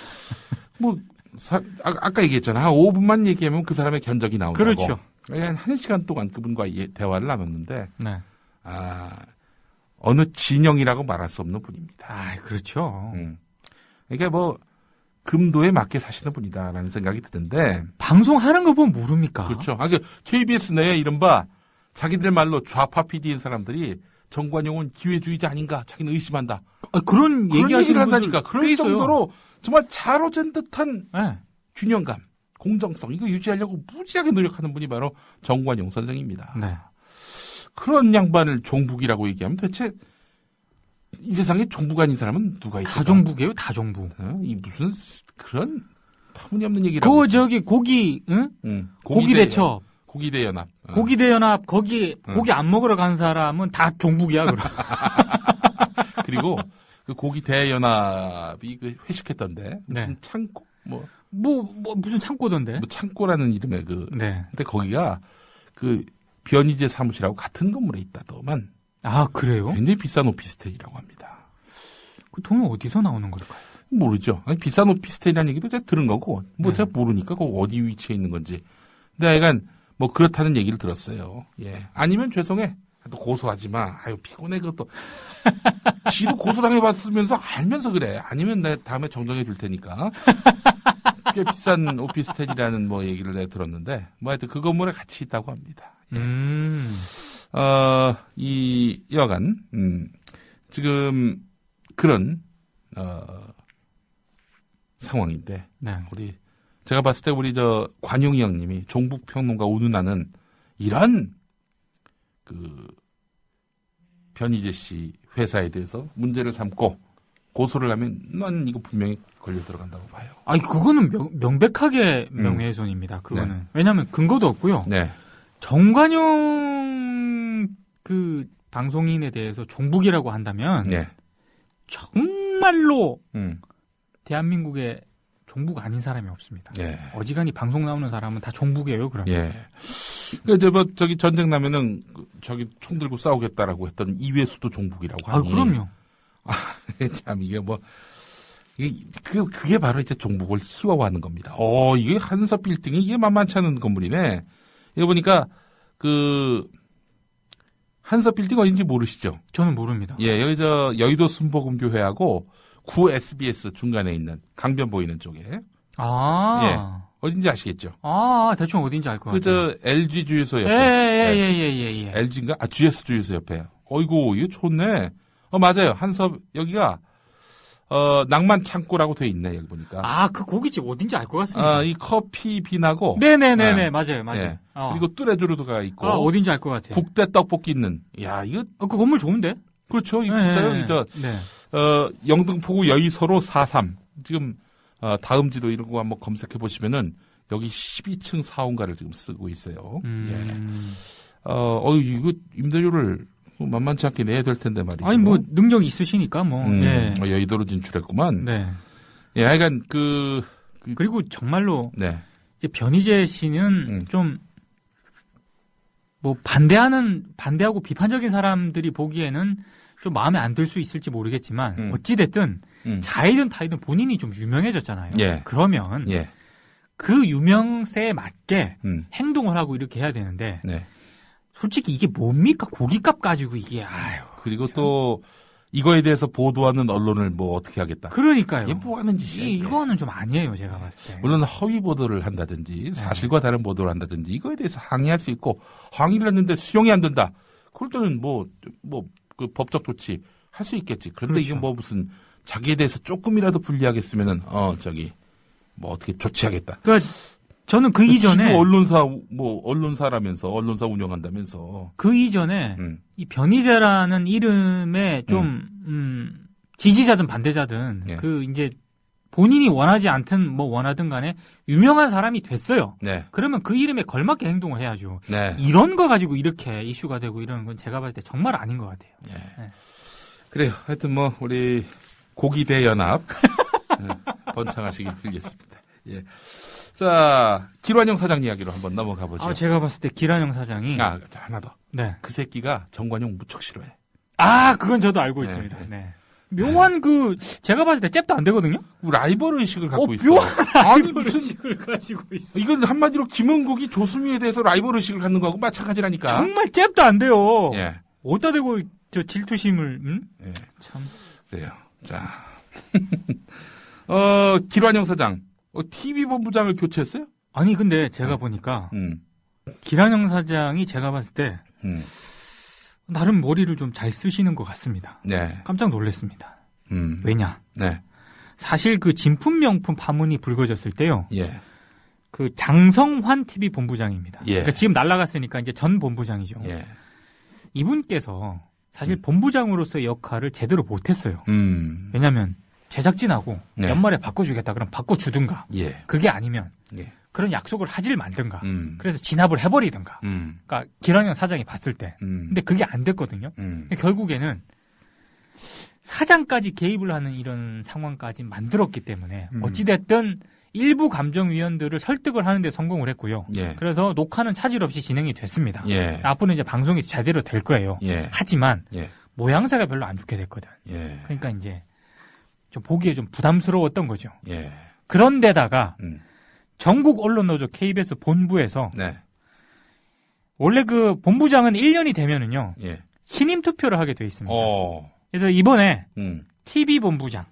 S1: 아까 얘기했잖아. 한 5분만 얘기하면 그 사람의 견적이 나온다고.
S2: 그렇죠.
S1: 한 1시간 동안 그분과 대화를 나눴는데
S2: 네.
S1: 어느 진영이라고 말할 수 없는 분입니다.
S2: 그렇죠.
S1: 그러니까 금도에 맞게 사시는 분이다라는 생각이 드는데
S2: 방송하는 거 보면 모릅니까?
S1: 그렇죠. KBS 내에 이른바 자기들 말로 좌파 PD인 사람들이 정관용은 기회주의자 아닌가 자기는 의심한다.
S2: 그런
S1: 얘기를 한다니까. 그럴
S2: 있어요.
S1: 정도로 정말 잘 어젠 듯한
S2: 네.
S1: 균형감, 공정성 이거 유지하려고 무지하게 노력하는 분이 바로 정관용 선생입니다.
S2: 네.
S1: 그런 양반을 종북이라고 얘기하면 대체 이 세상에 종북 아닌 사람은 누가 있을까?
S2: 다종북이에요, 다종북.
S1: 이 무슨 그런 터무니없는 얘기를 하고
S2: 그 저기 고기, 응? 고기 대첩,
S1: 고기대 연합,
S2: 고기대 연합 거기 고기 안 먹으러 간 사람은 다 종북이야, 그럼.
S1: 그리고 그 고기대 연합이 그 회식했던데 무슨
S2: 네.
S1: 창고
S2: 무슨 창고던데?
S1: 뭐 창고라는 이름의
S2: 네.
S1: 근데 거기가 그 변희재 사무실하고 같은 건물에 있다더만.
S2: 아, 그래요?
S1: 굉장히 비싼 오피스텔이라고 합니다.
S2: 그 돈은 어디서 나오는 걸까요?
S1: 모르죠. 아니, 비싼 오피스텔이라는 얘기도 제가 들은 거고, 제가 모르니까 그 어디 위치에 있는 건지. 근데 약간 뭐 그렇다는 얘기를 들었어요. 예. 아니면 죄송해. 또 고소하지 마. 아유, 피곤해, 그것도. 지도 고소당해봤으면서 알면서 그래. 아니면 내가 다음에 정정해 줄 테니까. 꽤 비싼 오피스텔이라는 뭐 얘기를 내가 들었는데, 뭐 하여튼 그 건물에 같이 있다고 합니다. 예. 여하간, 지금, 그런, 상황인데,
S2: 네.
S1: 제가 봤을 때 관용이 형님이 종북평론가 오누나는 이런, 변희재 씨 회사에 대해서 문제를 삼고 고소를 하면 난 이거 분명히 걸려 들어간다고 봐요.
S2: 아니, 그거는 명백하게 명예훼손입니다. 그거는.
S1: 네.
S2: 왜냐하면 근거도 없고요.
S1: 네.
S2: 정관용 방송인에 대해서 종북이라고 한다면
S1: 네.
S2: 정말로 대한민국에 종북 아닌 사람이 없습니다.
S1: 네.
S2: 어지간히 방송 나오는 사람은 다 종북이에요, 그러면.
S1: 예. 저기 전쟁 나면은 총 들고 싸우겠다라고 했던 이회수도 종북이라고 하니.
S2: 아, 그럼요.
S1: 참 이게 그게 바로 이제 종북을 희화화하는 겁니다. 이게 한서 빌딩이 이게 만만치 않은 건물이네. 이거 보니까 한서 빌딩 어딘지 모르시죠?
S2: 저는 모릅니다.
S1: 예, 여기 여의도 순복음교회하고 구 SBS 중간에 있는 강변 보이는 쪽에. 예. 어딘지 아시겠죠?
S2: 대충 어딘지 알 것 같아요.
S1: LG 주유소 옆에.
S2: 예.
S1: LG인가? GS 주유소 옆에. 어이구, 이거 좋네. 맞아요. 여기가, 낭만 창고라고 돼 있네, 여기 보니까.
S2: 그 고깃집 어딘지 알 것 같습니다.
S1: 이 커피 빈하고.
S2: 네네네네, 맞아요.
S1: 예. 그리고 뚜레쥬르드가 있고.
S2: 어딘지 알 것 같아요.
S1: 국대 떡볶이 있는. 야, 이거.
S2: 그 건물 좋은데?
S1: 그렇죠. 이거 비싸요. 영등포구 여의서로 43. 지금, 다음지도 이런 거 한번 검색해 보시면은, 여기 12층 사원가를 지금 쓰고 있어요. 예. 이거 임대료를 만만치 않게 내야 될 텐데 말이죠.
S2: 아니, 뭐, 능력이 있으시니까, 예.
S1: 여의도로 진출했구만.
S2: 네.
S1: 예, 하여간
S2: 그리고 정말로.
S1: 네.
S2: 이제 변희재 씨는 좀, 반대하고 비판적인 사람들이 보기에는 좀 마음에 안 들 수 있을지 모르겠지만, 어찌됐든, 자이든 타이든 본인이 좀 유명해졌잖아요.
S1: 예.
S2: 그러면,
S1: 예.
S2: 그 유명세에 맞게 행동을 하고 이렇게 해야 되는데,
S1: 네.
S2: 솔직히 이게 뭡니까? 고깃값 가지고 이게,
S1: 그리고 또, 이거에 대해서 보도하는 언론을 어떻게 하겠다.
S2: 그러니까요.
S1: 이게 뭐 하는 짓이야.
S2: 이거는 좀 아니에요, 제가 봤을 때.
S1: 물론 허위 보도를 한다든지, 사실과 다른 보도를 한다든지, 이거에 대해서 항의할 수 있고, 항의를 했는데 수용이 안 된다. 그럴 때는 그 법적 조치 할 수 있겠지. 그런데
S2: 그렇죠.
S1: 이게 무슨, 자기에 대해서 조금이라도 불리하게 쓰면은, 어떻게 조치하겠다.
S2: 그러니까, 저는 그 이전에.
S1: 언론사라면서, 언론사 운영한다면서.
S2: 그 이전에, 이 변희재라는 이름에 좀, 지지자든 반대자든, 이제, 본인이 원하지 않든 원하든 간에 유명한 사람이 됐어요.
S1: 네.
S2: 그러면 그 이름에 걸맞게 행동을 해야죠.
S1: 네.
S2: 이런 거 가지고 이렇게 이슈가 되고 이러는 건 제가 봤을 때 정말 아닌 것 같아요.
S1: 네. 그래요. 하여튼 우리 고기대연합 번창하시길 빌겠습니다. 예. 자, 길환영 사장 이야기로 한번 넘어가 보죠.
S2: 제가 봤을 때 길환영 사장이
S1: 하나 더.
S2: 네.
S1: 그 새끼가 정관용 무척 싫어해.
S2: 그건 저도 알고 있습니다. 네. 묘한 제가 봤을 때 잽도 안 되거든요?
S1: 라이벌 의식을 갖고 있어.
S2: 묘한 라이벌 의식을 가지고 있어.
S1: 이건 한마디로 김은국이 조수미에 대해서 라이벌 의식을 갖는 거하고 마찬가지라니까.
S2: 정말 잽도 안 돼요.
S1: 예.
S2: 어디다 대고 질투심을,
S1: 예.
S2: 참.
S1: 그래요. 자. 길환영 사장, TV본부장을 교체했어요?
S2: 아니, 근데 제가 보니까, 길환영 사장이 제가 봤을 때, 나름 머리를 좀 잘 쓰시는 것 같습니다.
S1: 네.
S2: 깜짝 놀랐습니다. 왜냐?
S1: 네.
S2: 사실 그 진품 명품 파문이 불거졌을 때요.
S1: 예.
S2: 그 장성환 TV 본부장입니다.
S1: 예.
S2: 그러니까 지금 날아갔으니까 이제 전 본부장이죠.
S1: 예.
S2: 이분께서 사실 본부장으로서의 역할을 제대로 못했어요. 왜냐하면 제작진하고
S1: 네.
S2: 연말에 바꿔주겠다 그럼 바꿔주든가.
S1: 예.
S2: 그게 아니면
S1: 예.
S2: 그런 약속을 하질 말든가. 그래서 진압을 해버리든가. 그러니까 길환영 사장이 봤을 때. 근데 그게 안 됐거든요. 결국에는 사장까지 개입을 하는 이런 상황까지 만들었기 때문에 어찌됐든 일부 감정위원들을 설득을 하는 데 성공을 했고요.
S1: 예.
S2: 그래서 녹화는 차질 없이 진행이 됐습니다.
S1: 예.
S2: 앞으로 이제 방송이 제대로 될 거예요.
S1: 예.
S2: 하지만
S1: 예.
S2: 모양새가 별로 안 좋게 됐거든.
S1: 예.
S2: 그러니까 이제 좀 보기에 좀 부담스러웠던 거죠.
S1: 예.
S2: 그런데다가 전국 언론노조 KBS 본부에서
S1: 네.
S2: 원래 그 본부장은 1년이 되면은요.
S1: 예.
S2: 신임 투표를 하게 돼 있습니다. 그래서 이번에 TV 본부장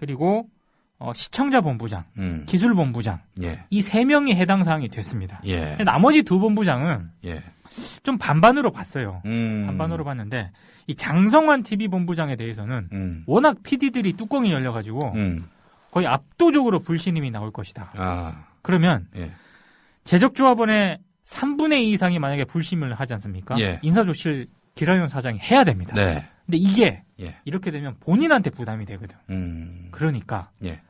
S2: 그리고 시청자 본부장, 기술 본부장
S1: 예.
S2: 이 3명이 해당 사항이 됐습니다.
S1: 예.
S2: 나머지 2 본부장은
S1: 예.
S2: 좀 반반으로 봤어요. 반반으로 봤는데 이 장성환 TV 본부장에 대해서는 워낙 PD들이 뚜껑이 열려가지고 거의 압도적으로 불신임이 나올 것이다.
S1: 아.
S2: 그러면
S1: 예.
S2: 제적조합원의 3분의 2 이상이 만약에 불심을 하지 않습니까?
S1: 예.
S2: 인사조치를 길환영 사장이 해야 됩니다.
S1: 네.
S2: 근데 이게
S1: 예.
S2: 이렇게 되면 본인한테 부담이 되거든. 그러니까
S1: 예.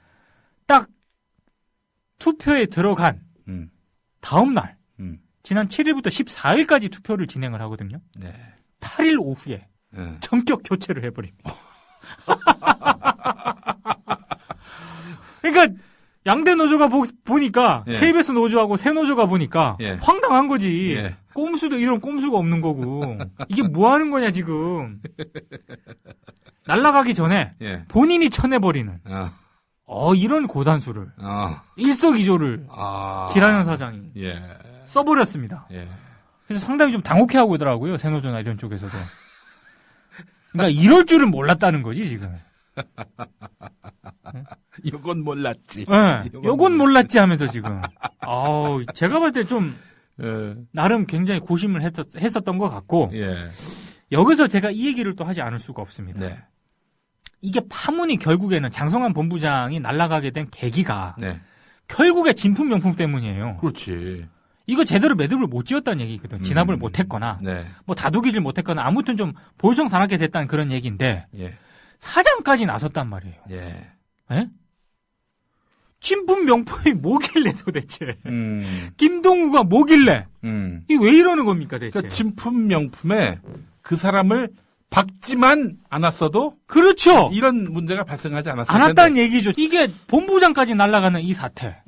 S2: 딱 투표에 들어간 다음 날 지난 7일부터 14일까지 투표를 진행을 하거든요.
S1: 네.
S2: 8일 오후에 전격 교체를 해버립니다. 그러니까 양대 노조가 보니까
S1: 예.
S2: KBS 노조하고 새 노조가 보니까
S1: 예.
S2: 황당한 거지.
S1: 예.
S2: 꼼수도 이런 꼼수가 없는 거고 이게 뭐 하는 거냐 지금. 날아가기 전에
S1: 예.
S2: 본인이 쳐내버리는 이런 고단수를 일석이조를 길환영 사장이
S1: 예.
S2: 써버렸습니다.
S1: 예.
S2: 그래서 상당히 좀 당혹해하고 있더라고요. 새노조나 이런 쪽에서도. 그러니까 이럴 줄은 몰랐다는 거지 지금.
S1: 이건 몰랐지.
S2: 네, 요건 몰랐지 하면서 지금. 제가 볼 때 좀 나름 굉장히 고심을 했었던 것 같고
S1: 예.
S2: 여기서 제가 이 얘기를 또 하지 않을 수가 없습니다.
S1: 네.
S2: 이게 파문이 결국에는 장성환 본부장이 날아가게 된 계기가
S1: 네.
S2: 결국에 진품명품 때문이에요.
S1: 그렇지.
S2: 이거 제대로 매듭을 못 지었다는 얘기거든. 진압을 못했거나
S1: 네.
S2: 뭐 다독이질 못했거나 아무튼 좀 볼썽사납게 됐다는 그런 얘기인데
S1: 예.
S2: 사장까지 나섰단 말이에요.
S1: 예.
S2: 예? 진품 명품이 뭐길래 도대체? 김동우가 뭐길래? 이게 왜 이러는 겁니까 대체?
S1: 그러니까 진품 명품에 그 사람을 박지만 않았어도
S2: 그렇죠.
S1: 이런 문제가 발생하지 않았을
S2: 않았다는
S1: 텐데.
S2: 얘기죠. 이게 본부장까지 날아가는 이 사태.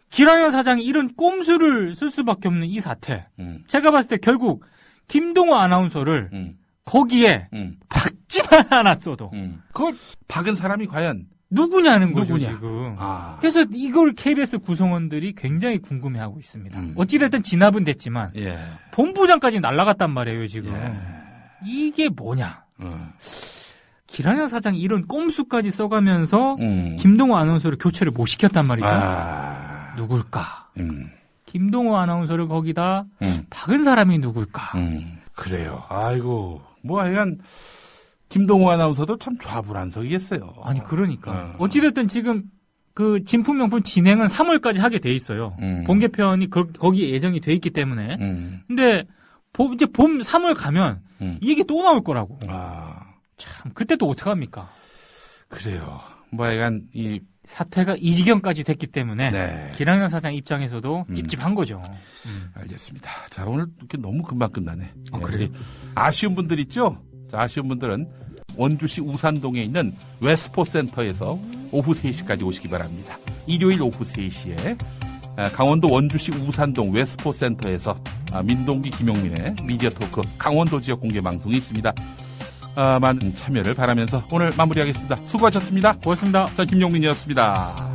S2: 길환영 사장이 이런 꼼수를 쓸 수밖에 없는 이 사태. 제가 봤을 때 결국 김동우 아나운서를 거기에 박지만 않았어도
S1: 그걸 박은 사람이 과연
S2: 누구냐는 거죠,
S1: 누구냐?
S2: 지금. 그래서 이걸 KBS 구성원들이 굉장히 궁금해하고 있습니다. 어찌됐든 진압은 됐지만
S1: 예.
S2: 본부장까지 날아갔단 말이에요, 지금. 이게 뭐냐? 길환영 사장이 이런 꼼수까지 써가면서 김동호 아나운서를 교체를 못 시켰단 말이죠. 누굴까? 김동호 아나운서를 거기다 박은 사람이 누굴까?
S1: 그래요. 아이고, 뭐 하여간 김동호 아나운서도 참 좌불안석이겠어요.
S2: 아니 그러니까 어찌됐든 지금 그 진품명품 진행은 3월까지 하게 돼 있어요. 본개편이 거기에 예정이 돼 있기 때문에. 근데 이제 봄 3월 가면 이 얘기 또 나올 거라고. 참 그때 또 어떡합니까?
S1: 그래요. 뭐 하여간 이
S2: 사태가 이 지경까지 됐기 때문에
S1: 네.
S2: 길환영 사장 입장에서도 찝찝한 거죠.
S1: 알겠습니다. 자, 오늘 이렇게 너무 금방 끝나네.
S2: 그래.
S1: 아쉬운 분들 있죠? 자, 아쉬운 분들은 원주시 우산동에 있는 웨스포센터에서 오후 3시까지 오시기 바랍니다. 일요일 오후 3시에 강원도 원주시 우산동 웨스포센터에서 민동기 김용민의 미디어 토크 강원도 지역 공개 방송이 있습니다. 많은 참여를 바라면서 오늘 마무리하겠습니다. 수고하셨습니다.
S2: 고맙습니다.
S1: 전 김용민이었습니다.